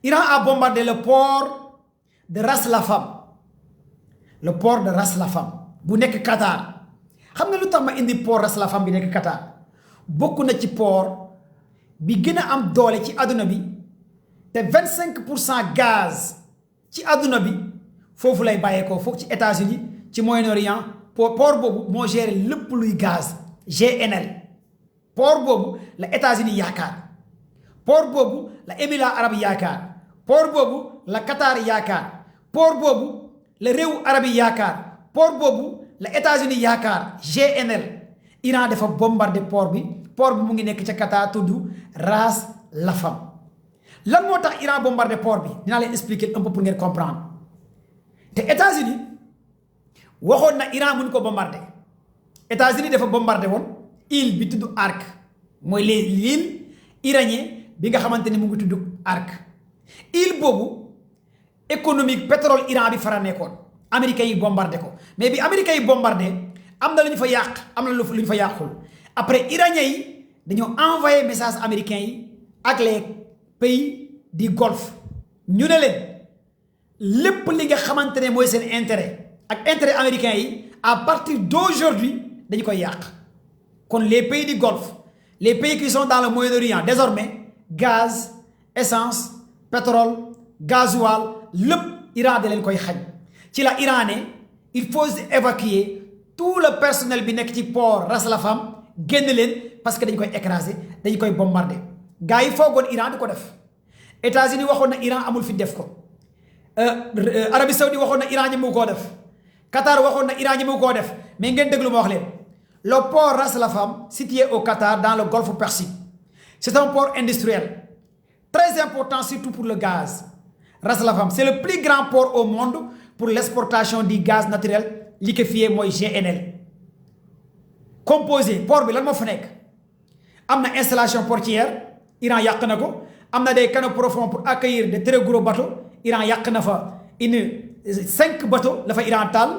Iran a bombardé le port de Ras Laffam bu nekk Qatar. xam nga lu tax ma indi port Ras Laffam bi nekk Qatar bokk na ci port bi gën a am doole ci àdduna bi te 25% gaz ci àdduna bi foofu lay bàyyeekoo foofu ci États-Unis ci Moyen-Orient port boobu moo géré lépp luy gaz GNL port boobu la États-Unis yaakaar port boobu la Émirats arabes yaakaar port boobu la Qatar yaakaar port boobu la réewu arab yi yaakaar port boobu la États-Unis yaakaar GNL Iran dafa bombardé port bi mu ngi nekk ca Qatar tudd Ras Laffam lan moo tax Iran bombardé port bi dinaa leen expliquer un peu pour ngeen comprendre. te États-Unis waxoon na Iran mun ko bombardé États-Unis dafa bombardé woon île bi tudd Arc mooy l'île iranien bi nga xamante ni mu ngi tudd Arc île boobu économique pétrole Iran bi fara nekkoon américains yi bombardé ko mais bi américains yi bombardé am na lu ñu fa yàq am na lu ñu fa yàqul après iraniens yi dañoo envoyé message américains yi ak les pays du Golfe ñu ne leen lépp li nga xamante ne mooy seen intérêt ak intérêt américain yi à partir d'aujourd'hui dañu koy yàq kon les pays du Golfe les pays qui sont dans le Moyen-Orient désormais gaz essence pétrole gasoil lépp Iran da leen koy xañ ci la Iran ne il faut évacuer tout le personnel bi nekk ci port Ras Laffam génn leen parce que dañ koy écraser dañ koy bombarder gars yi foogoon Iran di ko def États-Unis waxoon na Iran amul fi def ko Arabie Saoudite waxoon na Iran ñemewu koo def Qatar waxoon na Iran ñemewu koo def mais ngeen déglu ma wax leen le port Ras Laffam situé au Qatar dans le golfe Persique c'est un port industriel très important surtout pour le gaz Ras Laffam c'est le plus grand port au monde pour l'exportation du gaz naturel liquéfié mooy GNL composé port bi lan moo fa nekk am na installation portière Iran yàq na ko am na des canaux profonds pour accueillir de très gros bateaux Iran yàq na fa 5 bateaux la fa Iran taal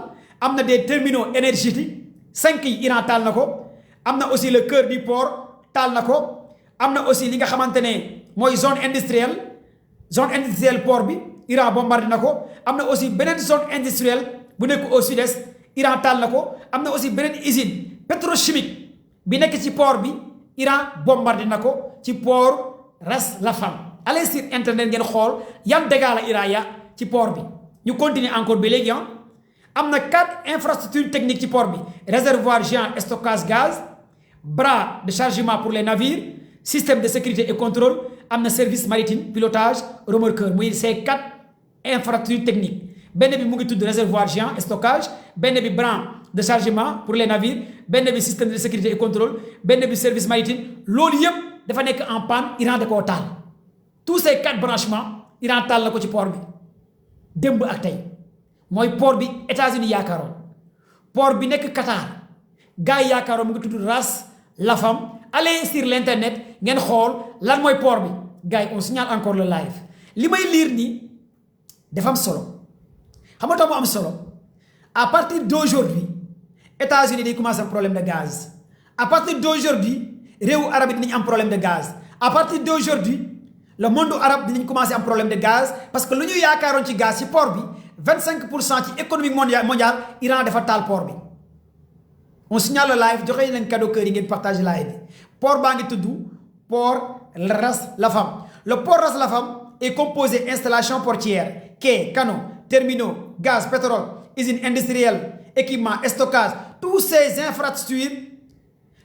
am na des terminaux énergétiques 5 yi Iran taal na ko am na aussi le cœur du port taal na ko am na aussi li nga xamante ne mooy zone industrielle port bi Iran bombardé na ko am na aussi beneen zone industrielle bu nekk au sud-est Iran taal na ko am na aussi beneen usine pétrochimique bi nekk ci port bi Iran bombardé na ko ci port Ras Laffam allez sur internet ngeen xool yan dégâts la Iran ya ci port bi ñu continuer encore ba léegi am na 4 infrastructures techniques ci port bi réservoir géant stockage gaz bras de chargement pour les navires système de sécurité et contrôle am na service maritime pilotage remorqueur muy ces 4 infrastructures techniques benn bi mu ngi tudd réservoir géant stockage benn bi bras de chargement pour les navires benn bi système de sécurité et contrôle benn bi service maritime loolu yëpp dafa nekk en panne Iran da koo taal tous ces 4 branchements Iran taal na ko ci port bi démb ak tey mooy port bi États-Unis yaakaaroon port bi nekk Qatar gars yi yaakaaroon mu ngi tudd Ras Laffam allez sur l'internet ngeen xool lan mooy port bi gars yi on signale encore le live li may lire nii dafa am solo xam nga tax mu am solo à partir d'aujourd'hui États-Unis day commencer am problème de gaz à partir d'aujourd'hui réewu arabe yi dinañ am problème de gaz à partir d'aujourd'hui le monde arabe dinañ commencer am problème de gaz parce que lu ñu yaakaaroon ci gaz ci port bi 25% ci économie mondiale Iran dafa taal port bi on signale le live joxe leen cadeau kër yi ngeen partage live bi port baa ngi tudd port Ras Laffam le port Ras Laffam est composé installation portière quais canaux terminaux gaz pétrole usines industrielles équipements stockage tous ces infrastructures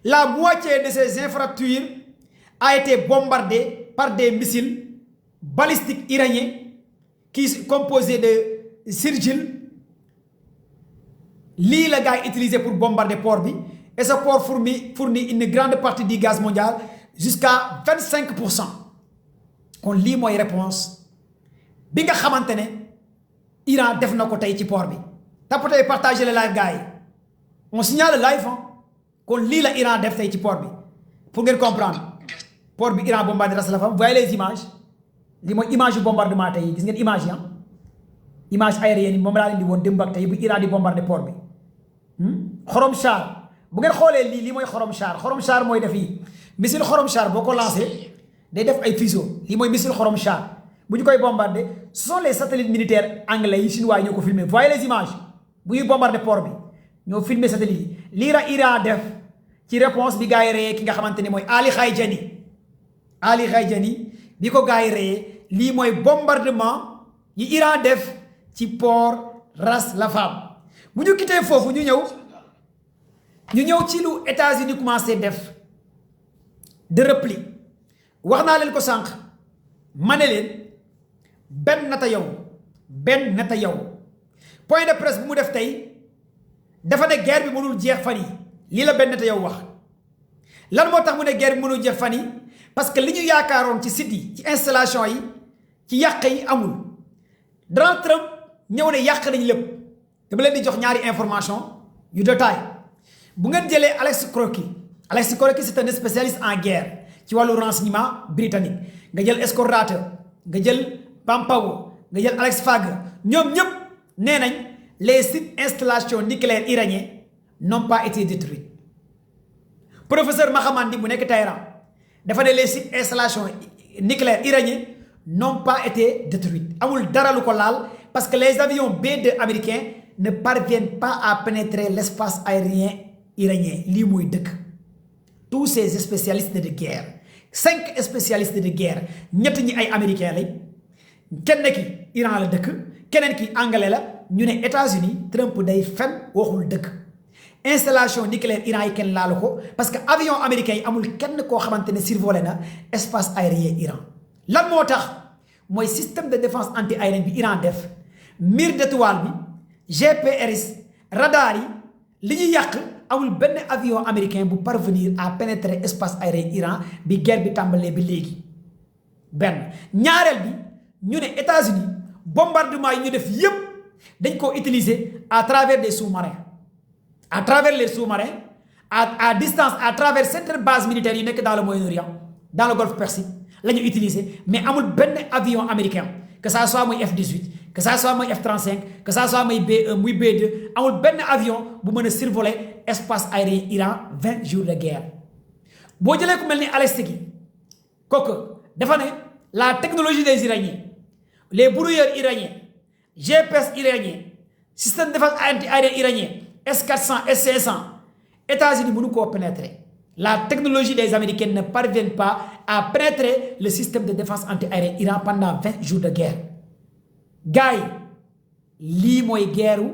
la moitié de ces infrastructures a été bombardée par des missiles balistiques iraniens qui sont composés de Sirjil lii la gars yi utilisé pour bombarder port bi et ce port fournit une grande partie du gaz mondial jusqu'à 25%. kon lii mooy réponse bi nga xamante ne Iran def na ko tey ci port bi tapotey partager le live gars yi on signale le live kon lii la Iran def tey ci port bi pour ngeen comprendre port bi Iran bombardé Ras Laffam voyez les images li mooy image yu bombardement tey gis ngeen image yi image aérienne yi moom laa leen di woon démb ak tey bu Iran di bombardé port bi Khorramshahr bu ngeen xoolee lii mooy Khorramshahr mooy def yi missile Khorramshahr boo ko lancé day def ay fuseau lii mooy missile Khorramshahr bu ñu koy bombardé ce sont les satellites militaires anglais yi chinois yi ñoo ko filmé voyez les images bu ñuy bombardé port bi ñoo filmé satellite yi lii la Iran def ci réponse bi gars yi reyee ki nga xamante ne mooy Ali Khayjani bi ko gars yi reyee lii mooy bombardement yi Iran def ci port Ras Laffam bu ñu quitté foofu ñu ñëw ci lu États-Unis commencé def de repli wax naa leen ko sànq ma ne leen Ben Netanyahu point de presse bu mu def tey dafa ne guerre bi mënul jeex fan yi lii la Ben Netanyahu wax lan moo tax mu ne guerre bi mënul jeex fan yi parce que li ñu yaakaaroon ci site yi ci installation yi ci yàq yi amul Donald Trump ñëw ne yàq nañ lépp dama leen di jox ñaari information yu détail bu ngeen jëlee Alex Crocky c'est un spécialiste en guerre ci wàllu renseignement britannique nga jël Escorrateur nga jël Pampao nga jël Alex Fagg ñoom ñëpp nee nañ les sites installations nucléaires iraniens n'ont pas été détruits professeur Mahamandi bu nekk Téhéran dafa ne les sites installations nucléaires iraniens n'ont pas été détruits amul dara lu ko laal parce que les avions B-2 américains ne parviennent pas à pénétrer l'espace aérien iranien lii mooy dëkk tous ces spécialistes de guerre 5 spécialistes de guerre ñett ñi ay américains lañ kenn ki Iran la dëkk keneen ki anglais la ñu ne États-Unis Trump day fen waxul dëgg installation nucléaire Iran yi kenn laalu ko parce que avion américain yi amul kenn koo xamante ne survolé na espace aérien Iran lan moo tax mooy système de défense anti-aérien bi Iran def mire d'étoile bi GPRS radar yi li ñuy yàq amul benn avion américain bu parvenir à pénétrer espace aérien Iran bi guerre bi tàmbalee bi léegi benn ñaareel bi ñu ne États-Unis bombardement yi ñu def yépp dañ koo utiliser à travers des sous-marins à travers les sous-marins à distance à travers certaines bases militaires yi nekk dans le Moyen-Orient dans le Golfe Persique la ñu utiliser mais amul benn avion américain que ça soit muy F-18 que ça soit muy F-35 que ça soit muy B1 muy B2 amul benn avion bu mën a survoler espace aérien Iran 20 jours de guerre boo jëlee ku mel ni Alestegui kooku dafa ne la technologie des Iraniens les brouilleurs iraniens GPS iranien système de défense anti-aérien iranien S-400 S-500 États-Unis mënu koo pénétrer la technologie des Américains ne parvient pas à pénétrer le système de défense anti-aérien Iran pendant 20 jours de guerre gars yi lii mooy guerru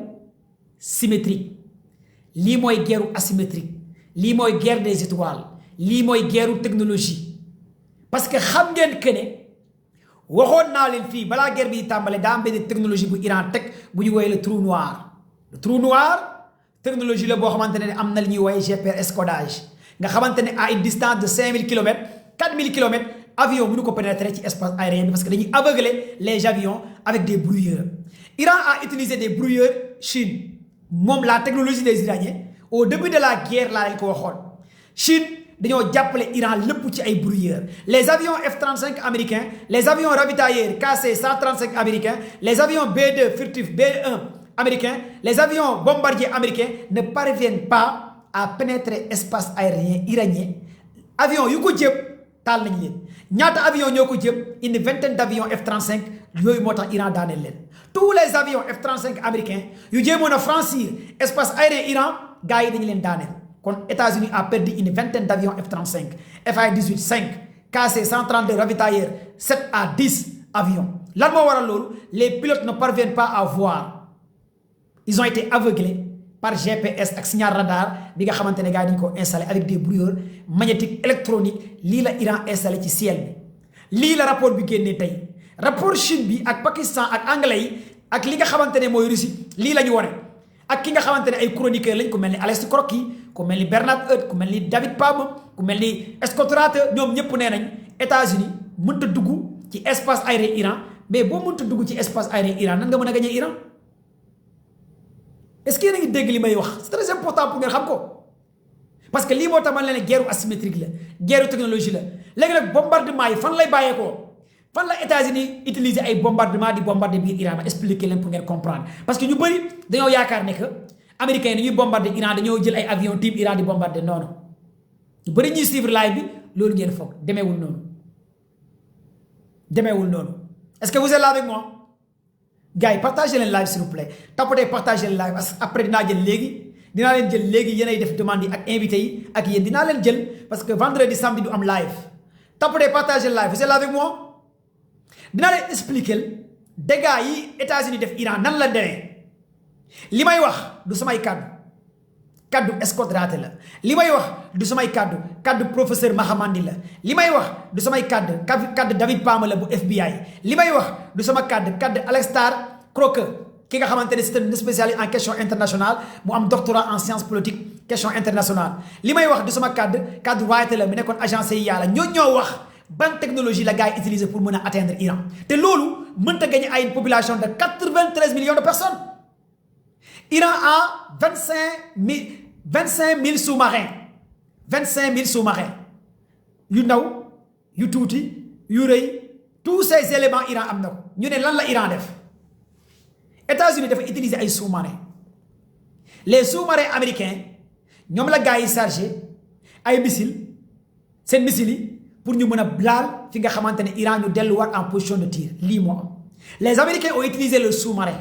symétrique lii mooy guerru asymétrique lii mooy guerre des étoiles lii mooy guerru technologie parce que xam ngeen que ne waxoon naa leen fii balaa guerre bi tàmbale daa am benn technologie bu Iran teg bu ñu woowee le trou noir technologie la boo xamante ne am na li ñuy woowee GPS codage nga xamante ne à une distance de 5000 kilomètres 4000 kilomètres avion mënu ko pénétrer ci espace aérien bi parce que dañuy aveugler les avions avec des brouilleurs Iran a utilisé des brouilleurs Chine moom la technologie des Iraniens au début de la guerre laa leen ko waxoon Chine dañoo jàppale Iran lépp ci ay brouilleurs les avions F-35 américains les avions ravitailleurs KC-135 américains les avions B2 furtifs B1 américains les avions bombardiers américains ne parviennent pas à pénétrer espace aérien iranien avion yu ko jëm taal nañ leen ñaata avion ñoo ko jëm une vingtaine d'avions F-35 yooyu moo tax Iran daaneel leen tous les avions F-35 américains yu jéemoon a franchir espace aérien Iran gars yi dañu leen daaneel kon États-Unis a perdu une vingtaine d'avions F-35 F-18 5 KC-132 ravitailleurs 7 à 10 avions lan moo waral loolu les pilotes ne parviennent pas à voir ils ont été aveuglés par GPS ak signal radar bi nga xamante ne gars yi dañu ko installé avec des brouilleurs magnétiques électroniques lii la Iran installé ci ciel bi lii la rapport bi génnee tey rapport Chine bi ak Pakistan ak anglais yi ak li nga xamante ne mooy Russie lii la ñu wane ak ki nga xamante ne ay chroniqueurs lañ ku mel ni Alex Crocky ku mel ni Bernard Heard ku mel ni David Pam ku mel ni Scott Rather ñoom ñëpp nee nañ États-Unis mënta dugg ci espace aérien Iran mais boo mënta dugg ci espace aérien Iran nan nga mën a gagner Iran est-ce que yéen a ngi dégg li may wax c'est très important pour ngeen xam ko parce que lii moo tax man leen guerre asymétrique la guerre technologie la léegi nag bombardement yi fan lay bàyyeekoo fan la États-Unis utiliser ay bombardement di bombarder biir Iran ma expliquer leen pour ngeen comprendre parce que ñu bëri dañoo yaakaar ne que américains yi dañuy bombarder Iran dañoo jël ay avion type Iran di bombarder non non ñu bëri ñuy suivre live bi loolu ngeen foog demeewul noonu est-ce que vous êtes là avec moi gars yi partagez leen live s'il vous plaît tapotez partagez leen live après dinaa leen jël léegi yéenay def demande yi ak invité yi ak yéen dinaa leen jël parce que vendredi samedi du am live tapotez partagez leen live vous êtes là avec moi dinaa leen expliquer dégâts yi États-Unis def Iran nan la demee li may wax du samay kaddu Scott Rather la li may wax du samay kaddu professeur Mahamandi la li may wax du samay kaddu David Pam la bu FBI li may wax du sama kaddu Alexander Crocker ki nga xamante ne c'est un spécialiste en question internationale mu am doctorat en sciences politiques question internationale li may wax du sama kaddu White la mu nekkoon agence CIA la ñoo wax ban technologie la gars yi utiliser pour mën a atteindre Iran te loolu mënta gagner à une population de 93 millions de personnes Iran a 25 000 sous-marins 25 000 sous-marins yu ndaw yu tuuti yu rëy tous ces éléments Iran am na ko ñu ne lan la Iran def États-Unis dafa utiliser ay sous-marins les sous-marins américains ñoom la gars yi chargé ay missiles seen missiles yi pour ñu mën a laal fi nga xamante ne Iran ñu delluwaat en position de tir lii moo am les Américains ont utilisé le sous-marin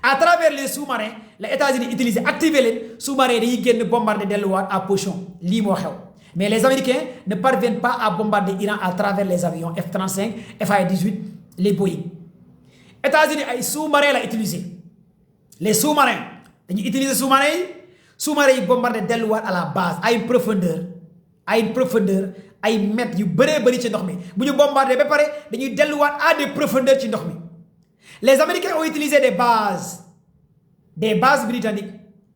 à travers les sous-marins les États-Unis utilisé activer leen sous-marins dañuy génn bombarder delluwaat en position lii moo xew mais les Américains ne parviennent pas à bombarder Iran à travers les avions F-35 F-18 les Boeing États-Unis ay sous-marins la utiliser les sous-marins dañuy utiliser sous-marins yi bombardé delluwaat à la base à une profondeur ay mètres yu bëree bëri ci ndox mi bu ñu bombardé ba pare dañuy delluwaat à des profondeurs ci ndox mi les Américains ont utilisé des bases britanniques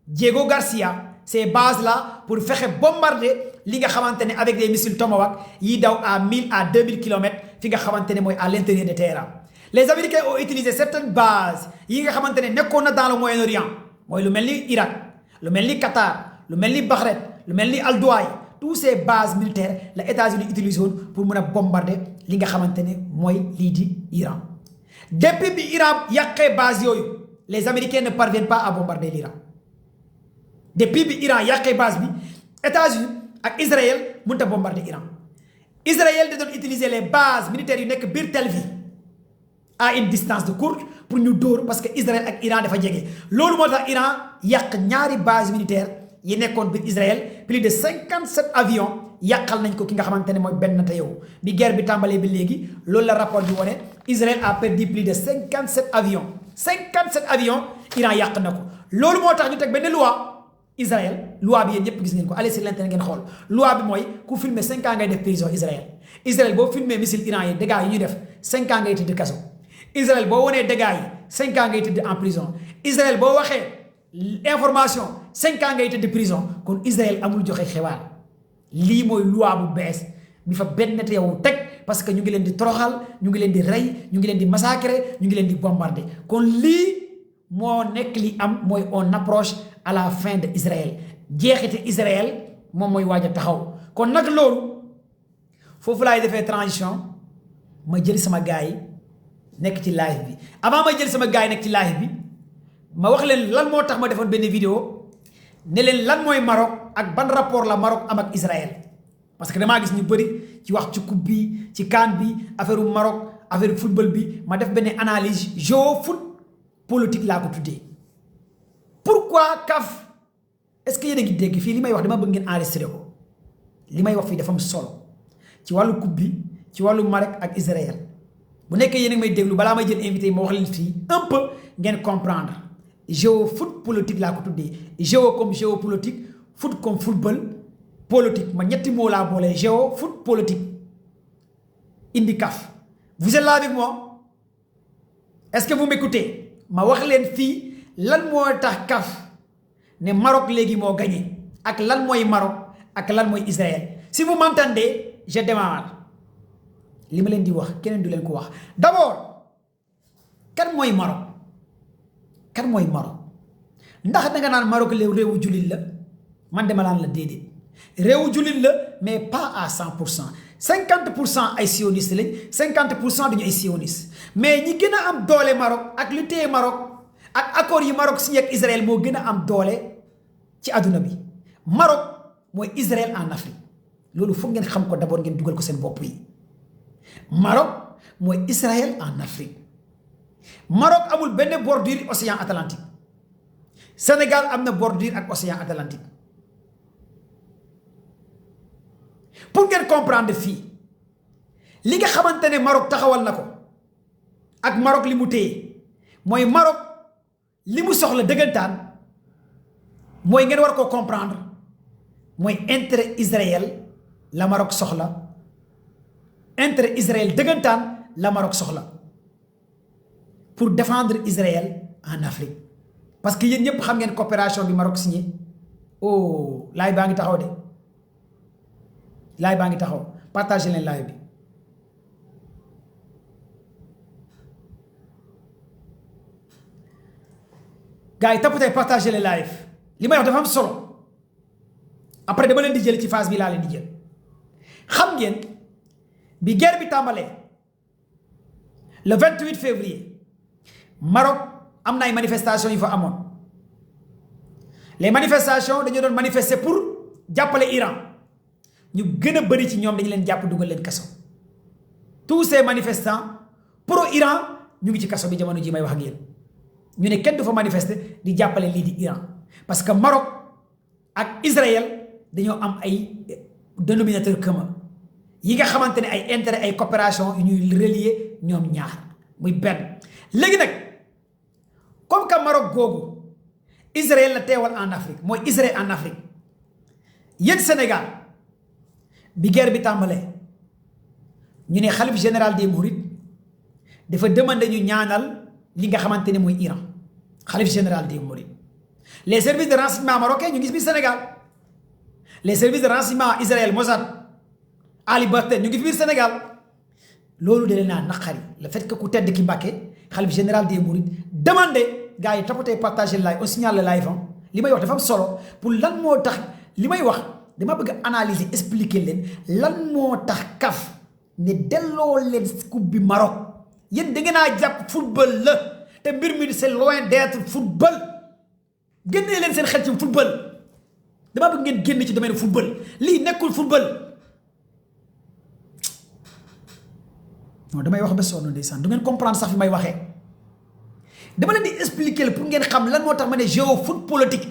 Diego Garcia ces bases là pour fexe bombarder li nga xamante ne avec des missiles Tomahawk yi daw à 1000 à 2000 kilomètres fi nga xamante ne mooy à l'intérieur de Téhéran les Américains ont utilisé certaines bases yi nga xamante ne nekkoon na dans le Moyen-Orient mooy lu mel ni Irak lu mel ni Qatar lu mel ni Bahreïn lu mel ni Al-Douaï tous ces bases militaires la États-Unis utilisé woon pour mën a bombarder li nga xamante ne mooy lii di Iran depuis bi Iran yàqee base yooyu les Américains ne parviennent pas à bombarder l'Iran depuis bi Iran yàqee base bi États-Unis ak Israël mënut a bombarder Iran Israël da doon utiliser les bases militaires yu nekk biir Tel Aviv à une distance de courte pour ñu dóor parce que Israël ak Iran dafa jege loolu moo tax Iran yàq ñaari base militaire yi nekkoon biir Israël plus de 57 avions yàqal nañ ko ki nga xamante ne mooy Ben Netanyahu bi guerre bi tàmbalee bi léegi loolu la rapport bi wane Israël a perdu plus de 57 avions Iran yàq na ko loolu moo tax ñu teg benn loi Israël loi bi yéen ñëpp gis ngeen ko allez sur l'internet ngeen xool loi bi mooy ku filmer 5 ans ngay def prison Israël boo filmer missile Iran yi dégâts yi ñuy def 5 ans ngay tëdd kaso Israël boo wanee dégâts yi 5 ans ngay tëdd en prison Israël boo waxee information 5 ans ngay tëdd prison kon Israël amul joxe xibaar lii mooy loi bu bees bi fa Ben Netanyahu teg parce que ñu ngi leen di toroxal ñu ngi leen di rey ñu ngi leen di massacrer ñu ngi leen di bombarder kon lii moo nekk li am mooy on approche à la fin de Israël jeexite Israël moom mooy waaj a taxaw kon nag loolu foofu laay defee transition ma jël sama gars yi nekk ci live bi avant ma jël sama gars yi nekk ci live bi ma wax leen lan moo tax ma defoon benn vidéo ne leen lan mooy Maroc ak ban rapport la Maroc am ak Israël parce que damaa gis ñu bëri ci wax ci coupe bi ci CAN bi affaire u Maroc affaire football bi ma def benn analyse géofoot politique laa ko tuddee pourquoi CAF est-ce que yéen a ngi dégg fii li may wax dama bëgg ngeen enregistré ko li may wax fii dafa am solo ci wàllu coupe bi ci wàllu Maroc ak Israël bu nekkee yéen a ngi may déglu balaa may jël invité yi ma wax leen fii un peu ngeen comprendre géofoot politique laa ko tuddee géo comme géopolitique foot comme football politique ma ñetti moo laa boole géofoot politique indi CAF vous êtes là avec moi est-ce que vous m'écoutez ma wax leen fii lan moo tax CAF ne Maroc léegi moo gagné ak lan mooy Maroc ak lan mooy Israël si vous m'entendez je démarre li ma leen di wax keneen du leen ko wax d'abord kan mooy Maroc ndax danga naan Maroc réewu jullit la man dama naan la déedéet réewu jullit la mais pas à 100% 50% ay sionistes lañ 50% duñu ay sionistes mais ñi gën a am doole Maroc ak li téye Maroc ak accords yi Maroc signé ak Israël moo gën a am doole ci àdduna bi Maroc mooy Israël en Afrique loolu foog ngeen xam ko d'abord ngeen dugal ko seen bopp yi Maroc mooy Israël en Afrique Maroc amul benn bordure océan Atlantique Sénégal am na bordure ak océan Atlantique pour ngeen comprendre fii li nga xamante ne Maroc taxawal na ko ak Maroc li mu téye mooy Maroc li mu soxla dëggantaan mooy ngeen war koo comprendre mooy intérêt Israël la Maroc soxla intérêt Israël dëggantaan la Maroc soxla pour défendre Israël en Afrique parce que yéen ñëpp xam ngeen coopération bi Maroc signé oh laay baa ngi taxaw de laay baa ngi taxaw partagé leen laay bi gars yi taputee partagé leen live li may wax dafa am solo après dama leen di jël ci phase bi laa leen di jël xam ngeen bi guerre bi tàmbalee le 28 février Maroc am na ay manifestations yu fa amoon les manifestations dañu doon manifester pour jàppale Iran ñu gën a bëri ci ñoom dañu leen jàpp dugal leen kaso tous ces manifestants pro Iran ñu ngi ci kaso bi jamono ji may wax ak yéen ñu ne kenn du fa manifester di jàppale lii di Iran parce que Maroc ak Israël dañoo am ay dénominateur commun yi nga xamante ne ay intérêt ay coopération yu ñuy relier ñoom ñaar muy benn léegi nag comme que Maroc googu Israël la teewal en Afrique mooy Israël en Afrique yéen Sénégal bi guerre bi tàmbalee ñu ne xalif général des Mourides dafa demandé ñu ñaanal li nga xamante ne mooy Iran xalif général des Mourides les services de renseignement marocains ñu ngi biir Sénégal les services de renseignement Israël Mossad Ali Barthel ñu ngi fi biir Sénégal loolu de leen naa naqari le fait que ku tedd ki Mbàkke xalif général des Mourides demandé gars yi tapotee partager live on signale le live li may wax dafa am solo pour lan moo tax li may wax dama bëgg analyser expliquer leen lan moo tax CAF ne delloo leen coupe bi Maroc yéen da ngeen a jàpp football la te mbir mi c'est loin d'être football génnee leen seen xel ci football dama bëgg ngeen génn ci domaine football lii nekkul football non damay wax ba sonn ndeysaan du ngeen comprendre sax fi may waxee dama leen di expliquer pour ngeen xam lan moo tax ma ne géofoot politique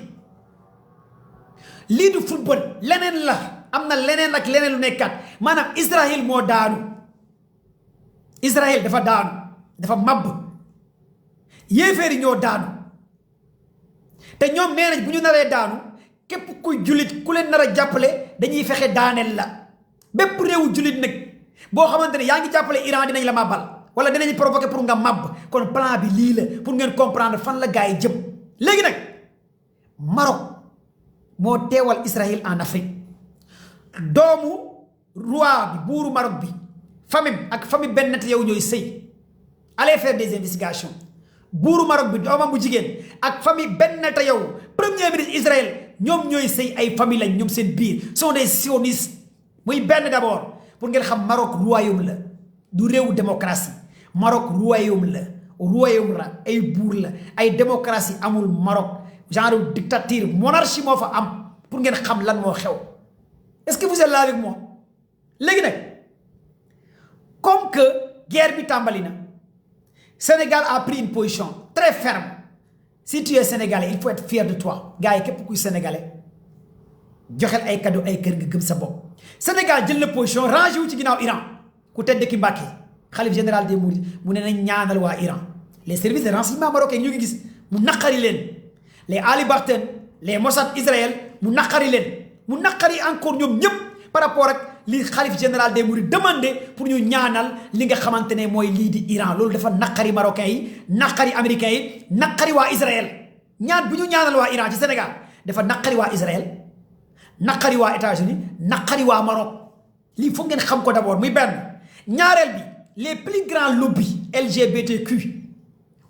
lii du football leneen la am na leneen ak leneen lu nekkaat maanaam Israël moo daanu Israël dafa daanu dafa màbb yéeféeri ñoo daanu te ñoom nee nañ bu ñu naree daanu képp kuy jullit ku leen nar a jàppale dañuy fexe daaneel la bépp réewu jullit nag boo xamante ne yaa ngi jàppale Iran dinañ la màbbal wala dinañ provoquer pour nga màbb kon plan bi lii la pour ngeen comprendre fan la gars yi jëm léegi nag Maroc moo teewal Israël en Afrique doomu roi bi buuru Maroc bi famille ak famille benn nat yow ñooy sëy allez faire des investigations buuru Maroc bi doomam bu jigéen ak famille benn nat yow premier ministre Israël ñoom ñooy sëy ay famille lañ ñoom seen biir sont des sionistes muy benn d'abord pour ngeen xam Maroc royaume la du réewu démocratie Maroc royaume la ay buur la ay démocratie amul Maroc genre dictature monarchie moo fa am pour ngeen xam lan moo xew est-ce que vous êtes là avec moi léegi nag comme que guerre bi tàmbali na Sénégal a pris une position très ferme si tu es sénégalais il faut être fier de toi gars yi képp kuy sénégalais joxel ay cadeau ay kër nga gëm sa bopp Sénégal jël na position rangé wu ci ginnaaw Iran ku tedd ki Mbàkke xalif général des Mourides mu ne nañ ñaanal waa Iran les services de renseignement marocains ñu ngi gis mu naqari leen les Ali Barthel les Mossad Israël mu naqari leen mu naqari encore ñoom ñëpp par rapport ak li xalif général des Mourides demandé pour ñu ñaanal li nga xamante ne mooy lii di Iran loolu dafa naqari marocains yi naqari américains yi naqari waa Israël ñaan bu ñu ñaanal waa Iran ci Sénégal dafa naqari waa Israël naqari waa États-Unis naqari waa Maroc lii foog ngeen xam ko d'abord muy benn ñaareel bi les plus grands lobbies LGBTQ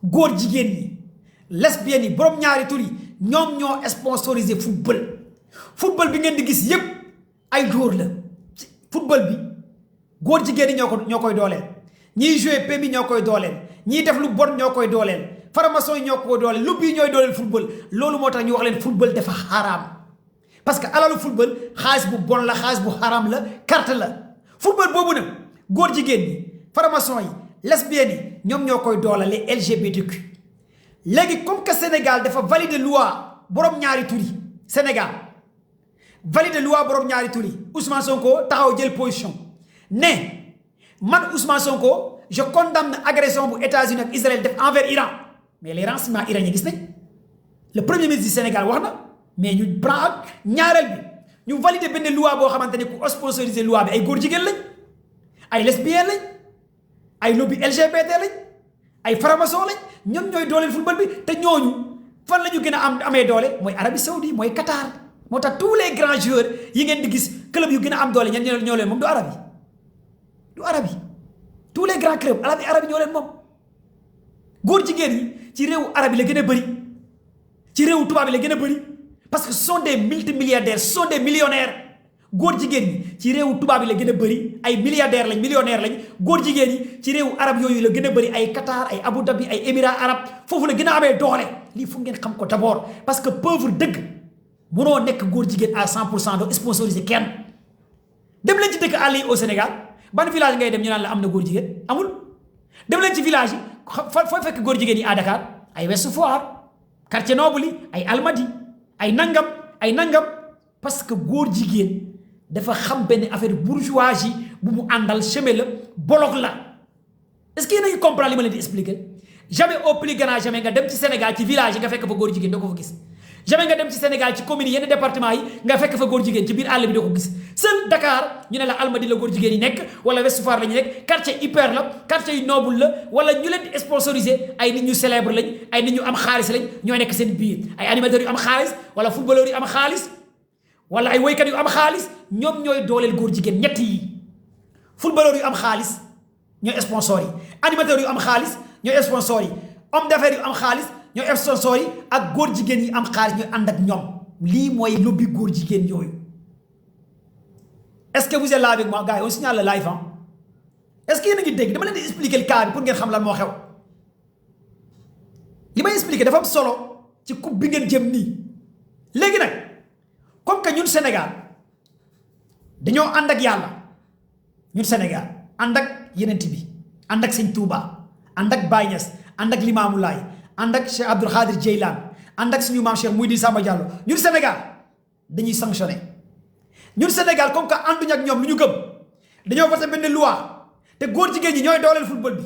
góor jigéen ñi lesbiennes yi borom ñaari tur yi ñoom ñoo sponsorisé football bi ngeen di gis yépp ay góor la football bi góor jigéen ñi ñoo koy dooleel ñiy joué PMI ñoo koy dooleel ñiy def lu bon ñoo koy dooleel faramason yi ñoo koy dooleel lobby yi ñooy dooleel football loolu moo tax ñu wax leen football dafa xaraam parce que alalu football xaalis bu bon la xaalis bu xaraam la carte la football boobu nag góor jigéen ñi faramason yi lesbiennes yi ñoom ñoo koy doolale LGBTQ léegi comme que Sénégal dafa valider loi borom ñaari tur yi Sénégal valider loi borom ñaari tur yi Ousmane Sonko taxaw jël position ne man Ousmane Sonko je condamne agression bu États-Unis ak Israël def envers Iran mais les renseignements iraniens gis nañ le premier ministre du Sénégal wax na mais ñu prend ak ñaareel bi ñu valider benn loi boo xamante ne ku sponsorisé loi bi ay góor jigéen lañ ay lesbiennes lañ ay lobby LGBT lañ ay franc-maçon lañ ñoom ñooy dooleel football bi te ñooñu fan la ñu gën a amee doole mooy Arabie Saoudite mooy Qatar moo tax tous les grands joueurs yi ngeen di gis club yu gën a am doole ñan ñoo leen moom du Arabie tous les grands clubs Arabie ñoo leen moom góor jigéen yi ci réewu Arabie la gën a bëri ci réewu tubaab yi la gën a bëri parce que ce sont des multimilliardaires ce sont des millionnaires góor jigéen ñi ci réewu tubaab yi la gën a bëri ay milliardaires lañ millionnaires lañ góor jigéen ñi ci réewu arab yooyu la gën a bëri ay Qatar ay Abu Dhabi ay Émirats arabes foofu la gën a amee doole lii fu ngeen xam ko d'abord parce que pauvre dëgg mënoo nekk góor jigéen à 100% doo sponsoriser kenn dem leen ci dëkk àll yi au Sénégal ban village ngay dem ñu naan la am na góor jigéen amul dem leen ci village yi fooy fekk góor jigéen yi à Dakar ay Ouest Foire quartier noble yi ay Almadies ay nangam parce que góor jigéen dafa xam benn affaire bourgeoisie bu mu àndal chemin la bolok la est-ce que yéen a ngi comprendre li ma leen di expliquer jamais au plus grand jamais nga dem ci Sénégal ci village yi nga fekk fa góor jigéen doo ko fa gis jamais nga dem ci Sénégal ci commune yenn département yi nga fekk fa góor jigéen ci biir àll bi doo ko gis seul Dakar ñu ne la Almadies la góor jigéen yi nekk wala Ouest Foire la ñu nekk quartier hyper la quartier yu noble la wala ñu leen di sponsorisé ay nit ñu célèbre lañ ay nit ñu am xaalis lañ ñoo nekk seen biir ay animateurs yu am xaalis wala footballeurs yu am xaalis wala ay woykat yu am xaalis ñoom ñooy dooleel góor jigéen ñett yi footballeurs yu am xaalis ñooy sponsor yi animateurs yu am xaalis ñooy sponsor yi homme d'affaires yu am xaalis ñooy sponsor yi ak góor jigéen yi am xaalis ñooy ànd ak ñoom lii mooy lobby góor jigéen yooyu est-ce que vous êtes là avec moi gars yi on signale le live est-ce que yéen a ngi dégg dama leen di expliquer le cas bi pour ngeen xam lan moo xew li may expliquer dafa am solo ci coupe bi ngeen jëm nii léegi nag comme que ñun Sénégal dañoo ànd ak yàlla ñun Sénégal ànd ak yenent bi ànd ak Sëñ Touba ànd ak Baye Niass ànd ak Limamou Laye ànd ak Cheikh Abdoul Khadir Jeylaan ànd ak suñu maam Cheikh Mouhidine Samba Diallo ñun Sénégal dañuy sanctionné ñun Sénégal comme que ànduñu ak ñoom lu ñu gëm dañoo voté benn loi te góor jigéen ñi ñooy dooleel football bi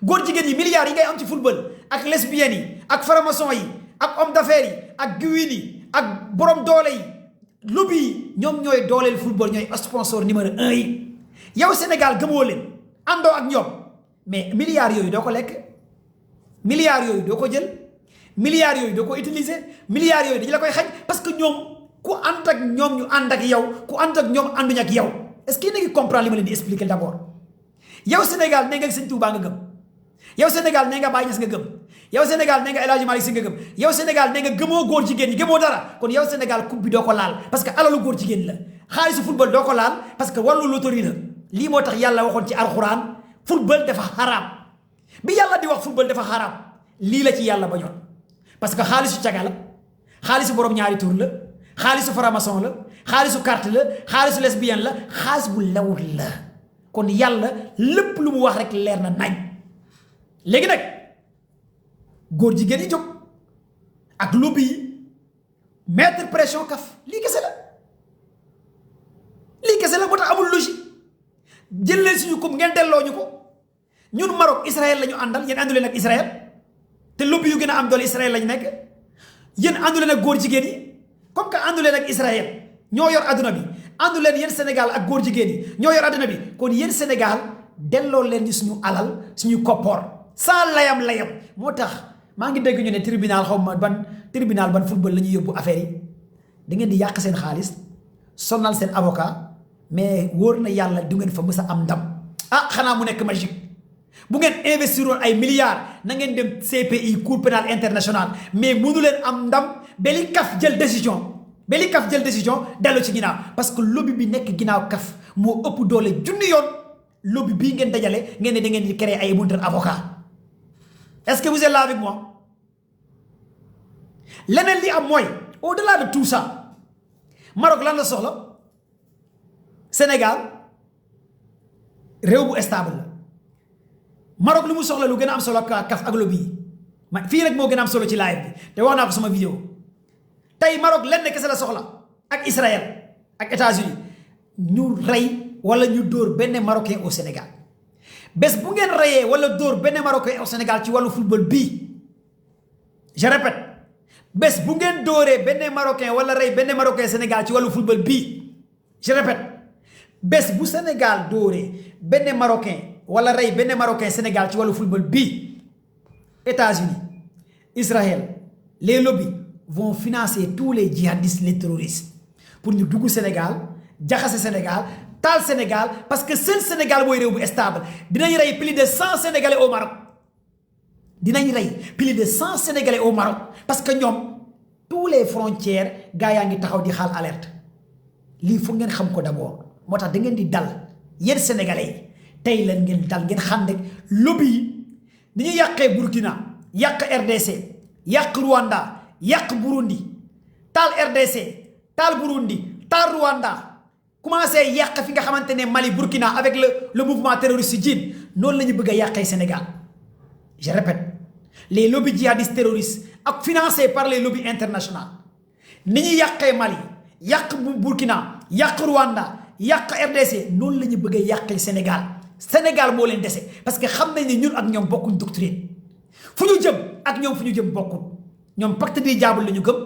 góor jigéen yi milliards yi ngay am ci football ak lesbiennes yi ak franc-maçon yi ak homme d'affaires yi ak guwin yi ak borom doole yi lobby yi ñoom ñooy dooleel football ñooy sponsor numéro 1 yi yow Sénégal gëmoo leen àndoo ak ñoom mais milliards yooyu doo ko lekk milliards yooyu doo ko jël milliards yooyu doo ko utiliser milliards yooyu dañu la koy xañ parce que ñoom ku ànd ak ñoom ñu ànd ak yow ku ànd ak ñoom ànduñu ak yow est-ce que yéen a ngi comprendre li ma leen di expliquer d'abord yow Sénégal nee nga Sëñ Touba nga gëm yow Sénégal nee nga Baye Niass nga gëm yow Sénégal nee nga El Hadji Malick Sy nga gëm yow Sénégal nee nga gëmoo góor jigéen ñi gëmoo dara kon yow Sénégal coupe bi doo ko laal parce que alalu góor jigéen la xaalisu football doo ko laal parce que wàllu loterie la lii moo tax yàlla waxoon ci alxuraan football dafa xaraam bi yàlla di wax football dafa xaraam lii la ci yàlla bañoon parce que xaalisu caga la xaalisu borom ñaari tur la xaalisu franc-maçon la xaalisu carte la xaalisu lesbienne la xaalis bu lewul la kon yàlla lépp lu mu wax rek leer na nañ léegi nag góor jigéen yi jóg ak lobby yi mettre pression kaf lii kese la moo tax amul logique jël leen suñu coupe ngeen delloo ñu ko ñun Maroc Israël la ñu àndal yéen àndu leen ak Israël te lobby yu gën a am doole Israël lañu nekk yéen àndu leen ak góor jigéen yi comme que àndu leen ak Israël ñoo yor adduna bi àndu leen yéen Sénégal ak góor jigéen yi ñoo yor adduna bi kon yéen Sénégal delloo leen ñu suñu alal suñu koppoor sans layam moo tax maa ngi dégg ñu ne tribunal xaw ma ban tribunal ban football la ñuy yóbbu affaire yi da ngeen di yàq seen xaalis sonal seen avocat mais wóor na yàlla du ngeen fa mës a am ndam xanaa mu nekk magique bu ngeen investiroon ay milliards na ngeen dem CPI cour pénal international mais mënu leen am ndam ba li CAF jël décision dellu ci ginnaaw parce que lobby bi nekk ginnaaw CAF moo ëpp doole junni yoon lobby bii ngeen dajale ngeen ne da ngeen di créer ay buntu avocat est-ce que vous êtes là avec moi leneen li am mooy au-delà de tout ça Maroc lan la soxla Sénégal réew bu stable la Maroc lu mu soxla lu gën a am solo kaf ak lobby yi fii rek moo gën a am solo ci live bi te wax naa ko sama vidéo tey Maroc lenn kese la soxla ak Israël ak États-Unis ñu rey wala ñu dóor benn Marocain au Sénégal bés bu ngeen reyee wala dóor benn Marocain au Sénégal ci wàllu football bii je répète bés bu ngeen dóoree benn Marocain wala rey benn Marocain Sénégal ci wàllu football bii je répète bés bu Sénégal dóoree benn Marocain wala rey benn Marocain Sénégal ci wàllu football bii États-Unis Israël les lobbies vont financer tous les djihadistes les terroristes pour ñu dugg Sénégal jaxase Sénégal taal Sénégal parce que seul Sénégal mooy réew bu stable dinañ rey plus de 100 Sénégalais au Maroc parce que ñoom tous les frontières gaa yaa ngi taxaw di xaal alerte lii foog ngeen xam ko d'abord moo tax da ngeen di dal yéen Sénégalais yi tey leen ngeen dal ngeen xam ne lobby yi ni ñu yàqee Burkina yàq RDC yàq Rwanda yàq Burundi taal RDC taal Burundi taal Rwanda commencé yàq fi nga xamante ne Mali Burkina avec le mouvement terroriste djihad noonu la ñu bëgg a yàqee Sénégal je répète les lobbies djihadistes terroristes ak financés par les lobbies internationaux ni ñu yàqee Mali yàq Burkina yàq Rwanda yàq RDC noonu la ñu bëgg a yàqee Sénégal moo leen dese parce que xam nañ ne ñun ak ñoom bokkuñ doctrine fu ñu jëm ak ñoom fu ñu jëm bokkul ñoom pacte di diable la ñu gëm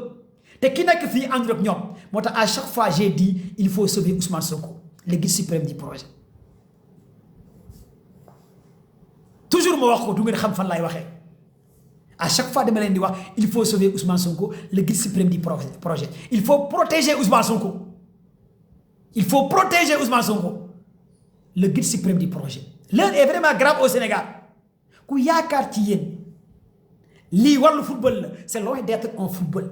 te ki nekk fii àndul ak ñoom moo tax à chaque fois j'ai dit il faut sauver Ousmane Sonko le guide suprême du projet toujours ma wax ko du ngeen xam fan laay waxee à chaque fois dama leen di wax il faut sauver Ousmane Sonko le guide suprême du projet il faut protéger Ousmane Sonko il faut protéger Ousmane Sonko le guide suprême du projet l'heure est vraiment grave au Sénégal ku yaakaar ci yéen lii wàllu football la c'est loin d'être un football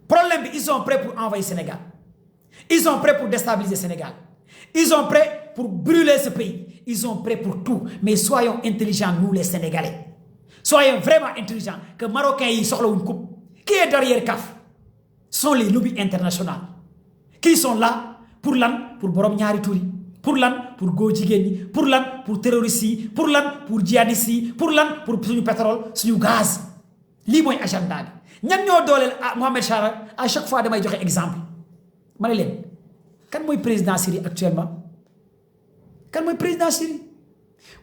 problème bi ils sont prêts pour envahir Sénégal ils sont prêts pour déstabiliser Sénégal ils sont prêts pour brûler ce pays ils sont prêts pour tout mais soyons intelligents nous les Sénégalais soyons vraiment intelligents que Marocains yi soxlawuñ coupe qui est derrière CAF sont les lobbies internationaux qui sont là pour lan pour borom ñaari tur yi pour lan pour góor jigéen ñi pour lan pour terroristes yi pour lan pour djihadistes yi pour lan pour suñu pétrole suñu gaz lii mooy agenda bi ñan ñoo dooleel Mohamed Chara à chaque fois damay joxe exemple ma ne leen kan mooy président Syrie actuellement kan mooy président Syrie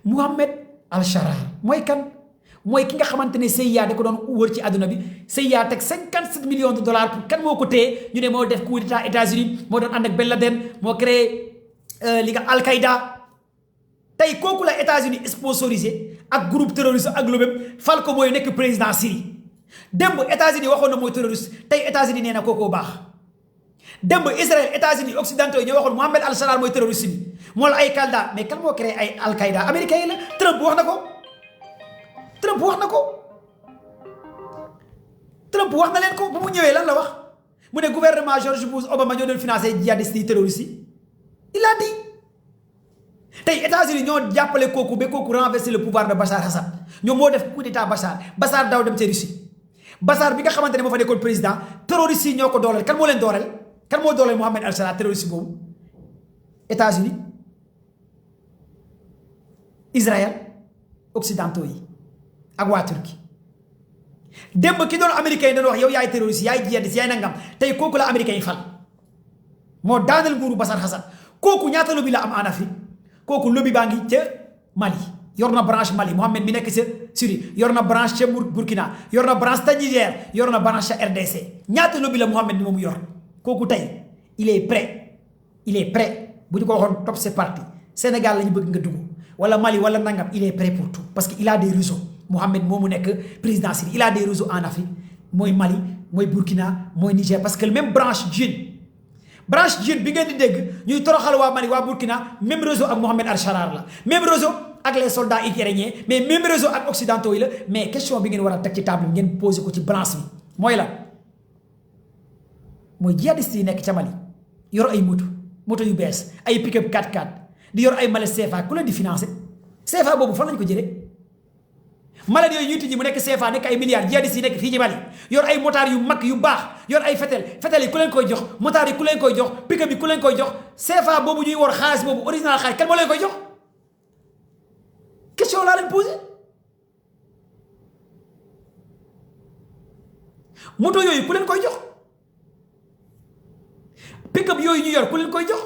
Mohamed Al Chara mooy kan mooy ki nga xamante ne CIA da ko doon wër ci àdduna bi CIA teg 57 millions de dollars pour kan moo ko téye ñu ne moo def coup d'état États-Unis moo doon ànd ak Ben Laden moo créé li nga Al-Qaïda tey kooku la États-Unis sponsorisé ak groupe terroriste ak lu bépp fal ko mooy nekk président Syrie démb États-Unis waxoon na mooy terroriste tey États-Unis nee na kookoo baax démb Israël États-Unis occidentaux yi ñoo waxoon Mohamed Al-Chara mooy terroriste bi moo la ay Al-Qaïda mais kan moo créé ay Al-Qaïda américains yi la Trump wax na ko Trump wax na leen ko ba mu ñëwee lan la wax mu ne gouvernement George Bush Obama ñoo doon financé djihadistes yi terroristes yi il a dit tey États-Unis ñoo jàppale kooku ba kooku renverser le pouvoir de Bachar Assad ñoom moo def coup d'état Bachar daw dem ca Russie Bachar bi nga xamante ne moo fa nekkoon président terroristes yi ñoo ko dooleel kan moo leen dooleel kan moo dooleel Mohamed Al-Chara terroriste boobu États-Unis Israël occidentaux yi ak waa Turquie démb ki doon américain yi doon wax yow yaay terroriste yaay djihadiste yaay nangam tey kooku la américain yi fal moo daaneel nguuru Bachar Assad kooku ñaata lobby la am en Afrique kooku lobby baa ngi ca Mali yor na branche Mali Mohamed mi nekk ca Syrie yor na branche ca Burkina yor na branche ca Niger yor na branche ca RDC ñaata lobby la Mohamed mi moomu yor kooku tey il est prêt bu ñu ko waxoon top c'est parti Sénégal la ñu bëgg nga dugg wala Mali wala nangam il est prêt pour tout parce que il a des réseaux Mohamed moomu nekk président Syrie il a des réseaux en Afrique mooy Mali mooy Burkina mooy Niger parce que même branche djihad bi ngeen di dégg ñuy toroxal waa Mali waa Burkina même réseau ak Mohamed Al-Chara la même réseau ak les soldats ukrainiens mais même réseau ak occidentaux yi la mais question bi ngeen war a teg ci table ngeen posé ko ci balance bi mooy la mooy djihadistes yi nekk ca Mali yor ay moto yu bees ay pick-up 4x4 di yor ay mallette CFA ku leen di financé CFA boobu fan lañ ko jëlee malade yooyu ñuy tijji mu nekk CFA nekk ay milliards djihadistes yi nekk fii ci Mali yor ay motards yu mag yu baax yor ay fetel yi ku leen koy jox motards yi ku leen koy jox pick-up yi ku leen koy jox CFA boobu ñuy war xaalis boobu original xaalis kan moo leen koy jox question laa leen posé moto yooyu ku leen koy jox pick-up yooyu ñu yor ku leen koy jox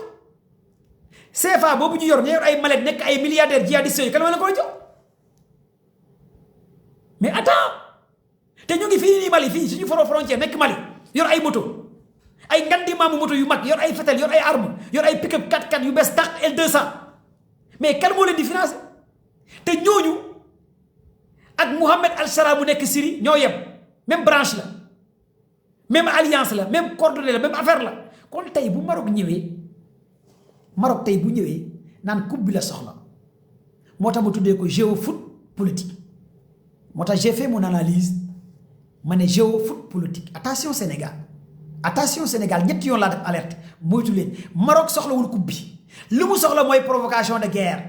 CFA boobu ñu yor ay malade nekk ay milliardaires djihadistes yooyu kan moo leen koy jox mais attends te ñu ngi fii nii Mali fii suñu frontière nekk Mali yor ay moto ay ngandi maamu moto yu mag yor ay fetel yor ay arme yor ay pick-up 4x4 yu bees tax L200 mais kan moo leen di financé te ñooñu ak Mohamed Al-Chara bu nekk Syrie ñoo yem même branche la même alliance la même coordonnée la même affaire la kon tey bu Maroc tey bu ñëwee naan coupe bi la soxla moo tax ma tuddee ko géofoot politique moo tax j'ai fait mon analyse ma ne géofoot politique attention Sénégal ñetti yoon laa def alerte moytu leen Maroc soxlawul coupe bi li mu soxla mooy provocation de guerre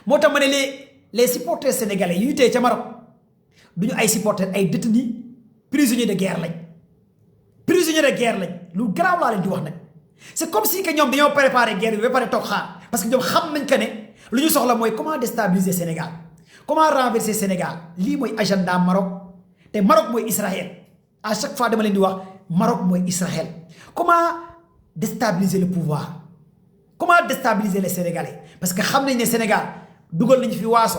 moo tax ma ne les supporters sénégalais yu ñu tey ca Maroc du ñu ay supporters ay détenus prisonniers de guerre lañ lu garaaw laa leen di wax nag c'est comme si que ñoom dañoo préparer guerre bi ba pare toog xaar parce que ñoom xam nañ que ne lu ñu soxla mooy comment déstabiliser Sénégal comment renverser Sénégal lii mooy agenda Maroc te Maroc mooy Israël à chaque fois dama leen di wax Maroc mooy Israël comment déstabiliser le pouvoir comment déstabiliser les Sénégalais parce que xam nañ ne Sénégal dugal nañ fi waaso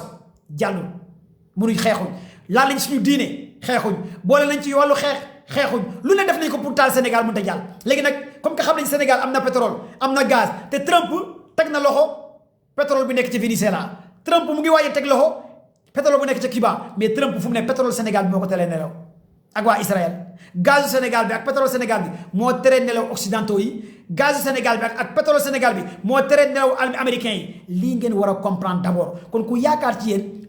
jàllul mënuñ xeexuñ laal nañ suñu diine xeexuñ boole nañ ci wàllu xeexuñ lu ne def nañ ko pour taal Sénégal mënut a jàll léegi nag comme que xam nañ Sénégal am na pétrole am na gaz te Trump teg na loxo pétrole bi nekk ci Venezuela Trump mu ngi waaye teg loxo pétrole bu nekk ca Cuba mais Trump fu mu ne pétrole Sénégal bi moo ko teree nelaw ak waa Israël gazu Sénégal bi ak pétrole Sénégal bi moo teree nelaw occidentaux yi gazu Sénégal bi ak pétrole Sénégal bi moo teree nelaw américains yi lii ngeen war a comprendre d'abord kon ku yaakaar ci yéen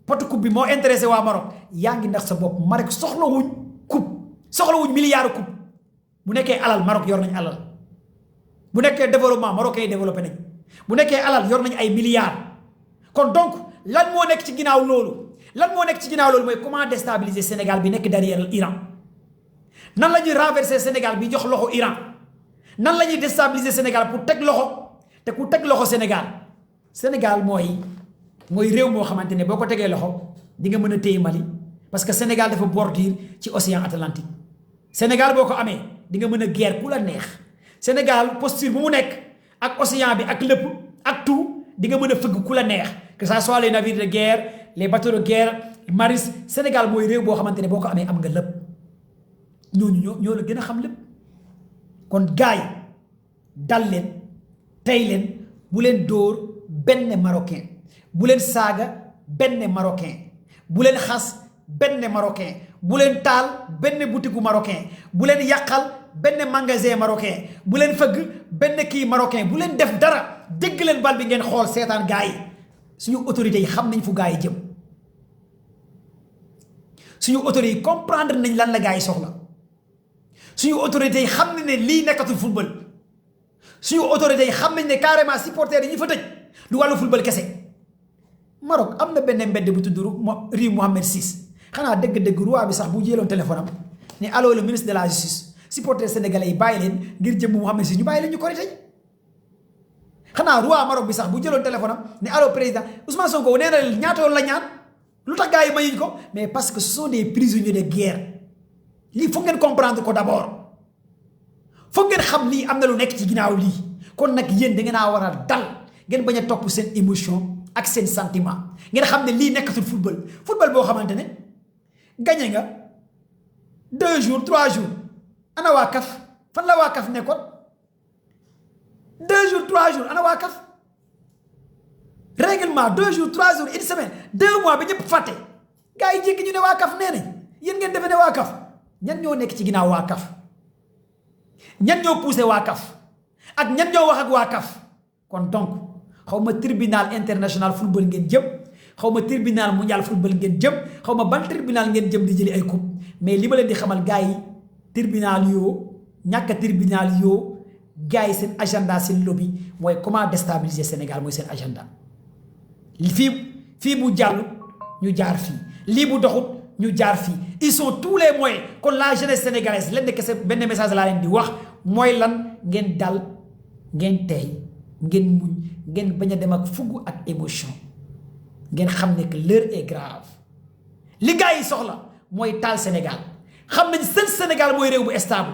potu coupe bi moo intéressé waa Maroc yaa ngi ndax sa bopp Maroc soxlawuñ milliards coupe bu nekkee alal Maroc yor nañ alal bu nekkee développement marocain yi développé nañ bu nekkee alal yor nañ ay milliards kon donc lan moo nekk ci ginnaaw loolu mooy comment déstabiliser Sénégal bi nekk derrière Iran nan la ñuy renverser Sénégal bi jox loxo Iran nan la ñuy déstabiliser Sénégal pour teg loxo te ku teg loxo Sénégal mooy réew moo xamante ne boo ko tegee loxo di nga mën a téye Mali parce que Sénégal dafa bordure ci océan Atlantique Sénégal boo ko amee di nga mën a guerre ku la neex Sénégal posture bu mu nekk ak océan bi ak lépp ak tout di nga mën a fëgg ku la neex que ça soit les navires de guerre les bateaux de guerre maris Sénégal mooy réew boo xamante ne boo ko amee am nga lépp ñooñu ñoo la gën a xam lépp kon gaay dal leen tey leen bu leen dóor benn marocain bu leen saaga benn marocain bu leen xas benn marocain bu leen taal benn boutique marocain bu leen yàqal benn magasin marocain bu leen fëgg benn kii marocain bu leen def dara dégg leen bal bi ngeen xool seetaan gars yi suñu autorités yi xam nañ fu gars yi jëm suñu autorités yi comprendre nañ lan la gars yi soxla suñu autorités yi xam nañ ne lii nekkatul football suñu autorités yi xam nañ ne carrément supporters yi ñu fa tëj du wàllu football kese Maroc am na benn mbedd bu tudd rue Mohammed VI xanaa dëgg-dëgg roi bi sax bu jëloon téléphone am ne allo le ministre de la justice supporter sénégalais yi bàyyi leen ngir jëm Mohammed VI ñu bàyyi leen ñu korite xanaa roi Maroc bi sax bu jëloon téléphone am ne allo président Ousmane Sonko nee na ñaata yoon la ñaan lu tax gars yi mayuñ ko mais parce que ce sont des prisonniers de guerre lii foog ngeen comprendre ko d'abord foog ngeen xam lii am na lu nekk ci ginnaaw lii kon nag yéen da ngeen a war a dal ngeen bañ a topp seen émotion ak seen sentiment ngeen xam ne lii nekkatul football boo xamante ne gagné nga 2 jours 3 jours ana waa CAF fan la waa CAF nekkoon 2 jours 3 jours ana waa CAF règlement 2 jours 3 jours une semaine 2 mois ba ñëpp fàtte gars yi jékki ñu ne waa CAF nee nañ yéen ngeen defee ne waa CAF ñan ñoo nekk ci ginnaaw waa CAF ñan ñoo poussé waa CAF ak ñan ñoo wax ak waa CAF kon donc xaw ma tribunal international football ngeen jëm xaw ma tribunal mondial football ngeen jëm xaw ma ban tribunal ngeen jëm di jëli ay coupe mais li ma leen di xamal gars yi tribunal yoo ñàkk tribunal yoo gars yi seen agenda seen lobby mooy comment déstabiliser Sénégal mooy seen agenda fii bu jàll ñu jaar fii lii bu doxut ñu jaar fii ils sont tous les moyens kon la jeunesse sénégalaise leen de kese benn message laa leen di wax mooy lan ngeen dal ngeen tey ngeen muñ ngeen bañ a dem ak fugg ak émotion ngeen xam ne que l'heure est grave li gars yi soxla mooy taal Sénégal xam nañ seen Sénégal mooy réew bu stable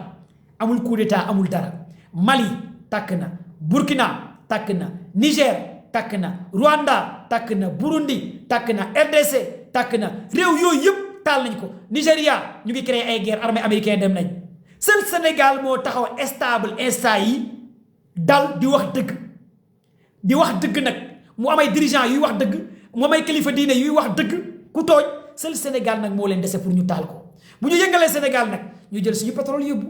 amul coup d'état amul dara Mali tàkk na Burkina tàkk na Niger tàkk na Rwanda tàkk na Burundi tàkk na RDC tàkk na réew yooyu yëpp taal nañ ko Nigéria ñu ngi créé ay guerre armée américaine dem nañ seen Sénégal moo taxaw stable instant yi dal di wax dëgg nag mu amay dirigeant yuy wax dëgg mu amay kilifa diine yuy wax dëgg ku tooñ seen Sénégal nag moo leen dese pour ñu taal ko bu ñu yëngalee Sénégal nag ñu jël suñu pétrole yóbbu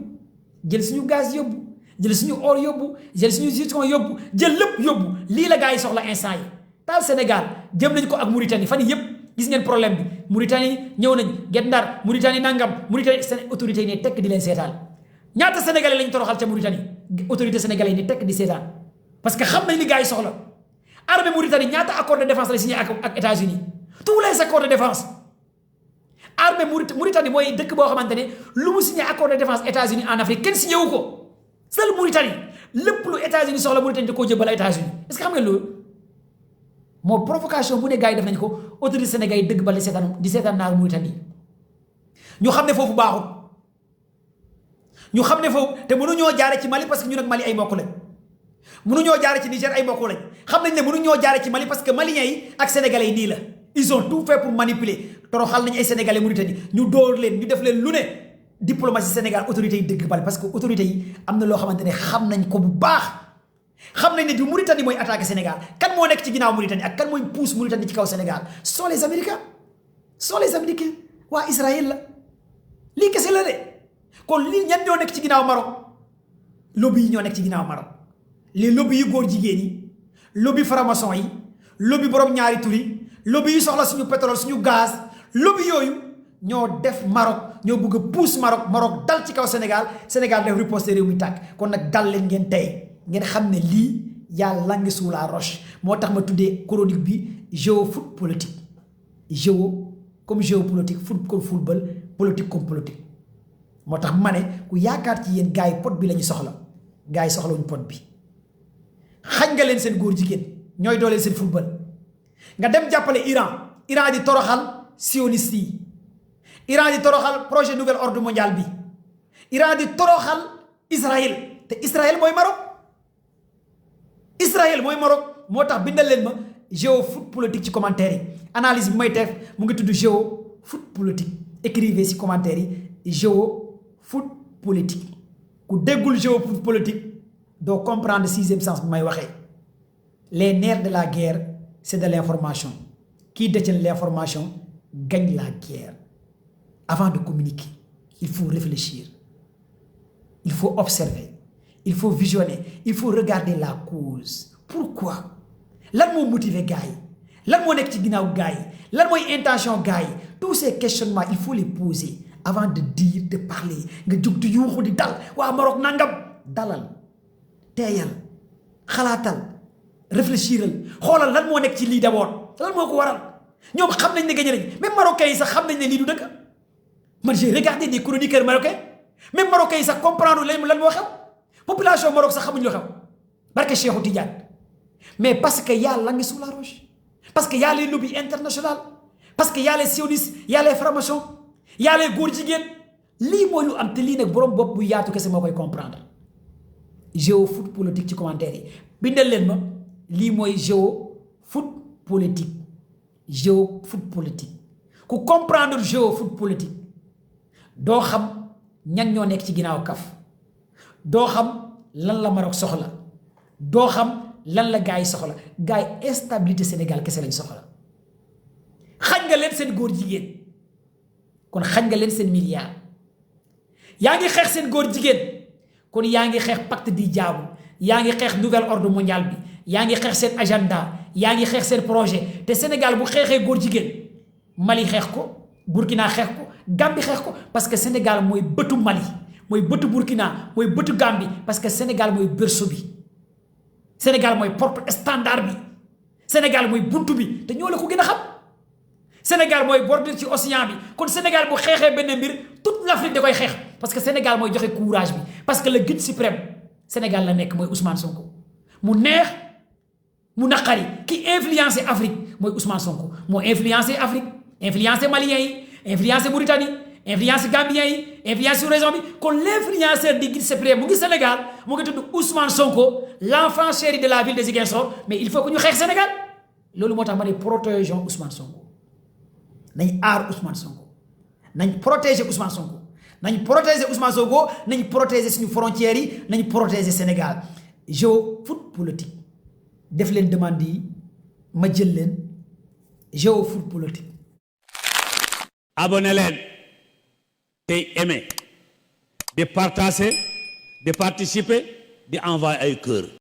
jël suñu gaz yóbbu jël suñu or yóbbu jël suñu zircon yóbbu jël lépp yóbbu lii la gars yi soxla instant yi taal Sénégal jëm nañ ko ak Mauritanie fan yii yëpp gis ngeen problème bi Mauritanie ñëw nañ Guet Ndar Mauritanie nangam Mauritanie seen autorités yi ne tekk di leen seetaan ñaata sénégalais lañ toroxal ca Mauritanie autorité sénégalais yi ni tekk di seetaan parce que xam nañ li gars yi soxla armée Mauritanie ñaata accord de défense la signé ak États-Unis tous les accords de défense armée Mauritanie mooy dëkk boo xamante ne lu mu signé accord de défense États-Unis en Afrique kenn signé wu ko seul Mauritanie lépp lu États-Unis soxla Mauritanie da koo jëbal États-Unis est-ce que xam ngeen loolu moo provocation bu ne gars yi def nañ ko autorité Sénégal yi dëgg bal di seetaan naaru Mauritanie ñu xam ne foofu baaxul ñu xam ne foofu te mënuñoo jaare ci Mali parce que ñun ak Mali ay mbokk lañ mënuñoo jaare ci Niger ay mbokk lañ xam nañ ne mënuñoo jaare ci Mali parce que maliens yi ak sénégalais yi nii la ils ont tout fait pour manipuler toroxal nañ ay sénégalais Mauritanie ñu dóor leen ñu def leen lu ne diplomatie Sénégal autorités yi dëgg bal parce que autorités yi am na loo xamante ne xam nañ ko bu baax xam nañ ne du Mauritanie mooy attaqué Sénégal kan moo nekk ci ginnaaw Mauritanie ak kan mooy pousse Mauritanie ci kaw Sénégal sont les Américains waa Israël la lii kese la de kon lii ñan ñoo nekk ci ginnaaw Maroc lobby yi ñoo nekk ci ginnaaw Maroc les lobby yu góor jigéen yi lobby franc-maçon yi lobby borom ñaari tur yi lobby yu soxla suñu pétrole suñu gaz lobby yooyu ñoo def Maroc ñoo bëgg a pousse Maroc dal ci kaw Sénégal def riposte réew mi tàkk kon nag dal leen ngeen tey ngeen xam ne lii yaa langue sous la roche moo tax ma tuddee chronique bi géofoot politique comme géopolitique foot comme football politique comme politique moo tax ma ne ku yaakaar ci yéen gars yi pot bi la ñu soxla gars yi soxlawuñ pot bi xañ nga leen seen góor jigéen ñooy dooleel seen football nga dem jàppale Iran di toroxal sioniste yi Iran di toroxal projet nouvel ordre mondial bi Iran di toroxal Israël te Israël mooy Maroc moo tax bindal leen ma géofoot politique ci commentaire yi analyse bi may def mu ngi tudd géofoot politique écrivez ci commentaire yi géofoot politique ku déggul géofoot politique doo comprendre sixième sens bi may waxee les nerfs de la guerre c'est de l'information qui détient l'information gagne la guerre avant de communiquer il faut réfléchir il faut observer il faut visionner il faut regarder la cause pourquoi lan moo motiver gars yi lan moo nekk ci ginnaaw gars yi lan mooy intention gars yi tous ces questionnements il faut les poser avant de dire de parler nga jug di yuuxu di dal waa Maroc nangam dalal teeyal xalaatal réfléchiral xoolal lan moo nekk ci lii d'abord lan moo ko waral ñoom xam nañ ne gagné nañ même marocains yi sax xam nañ ne lii du dëgg man j'ai regardé des chroniqueurs marocains même marocains yi sax comprendre lan moo xew population Maroc sax xamuñ lu xew barke Cheikhou Tidiane mais parce que y a langue sous la roche parce que y a les lobbies internationaux parce que y a les sionistes y a les francs-maçons y a les góor jigéen lii mooy lu am te lii nag borom bopp bu yaatu kese moo koy comprendre géofoot politique ci commentaire yi bindal leen ma lii mooy géofoot politique ku comprendre géofoot politique doo xam ñan ñoo nekk ci ginnaaw kaf doo xam lan la Maroc soxla doo xam lan la gars yi soxla gars yi instabilité Sénégal kese lañ soxla xañ nga leen seen góor jigéen kon xañ nga leen seen milliard yaa ngi xeex seen góor jigéen kon yaa ngi xeex pacte di jaabu yaa ngi xeex nouvel ordre mondial bi yaa ngi xeex seen agenda yaa ngi xeex seen projet te Sénégal bu xeexee góor jigéen Mali xeex ko Burkina xeex ko Gambie xeex ko parce que Sénégal mooy bëtu Mali mooy bëtu Burkina mooy bëtu Gambie parce que Sénégal mooy berceau bi Sénégal mooy porte standard bi Sénégal mooy buntu bi te ñoo la ko gën a xam Sénégal mooy bordure ci océan bi kon Sénégal bu xeexee benn mbir toute l'Afrique da koy xeex parce que Sénégal mooy joxe courage bi parce que le guide suprême Sénégal la nekk mooy Ousmane Sonko mu neex mu naqari ki influencé Afrique mooy Ousmane Sonko moo influencé Afrique influencé Maliens yi influencé Mauritanie influencé Gambiens yi influencé région bi kon l'influenceur di guide suprême mu ngi Sénégal mu ngi tudd Ousmane Sonko l'enfant chéri de la ville de Ziguinchor mais il faut que ñu xeex Sénégal loolu moo tax ma ne protégeons Ousmane Sonko nañ aar Ousmane Sonko nañ protéger Ousmane Sonko nañ protéger Ousmane Sonko nañ protéger suñu frontières yi nañ protéger Sénégal géofoot politique def leen demande yi ma jël leen géofoot politique. abonné leen tey aimé di partager di participer di envoyer ay cœur.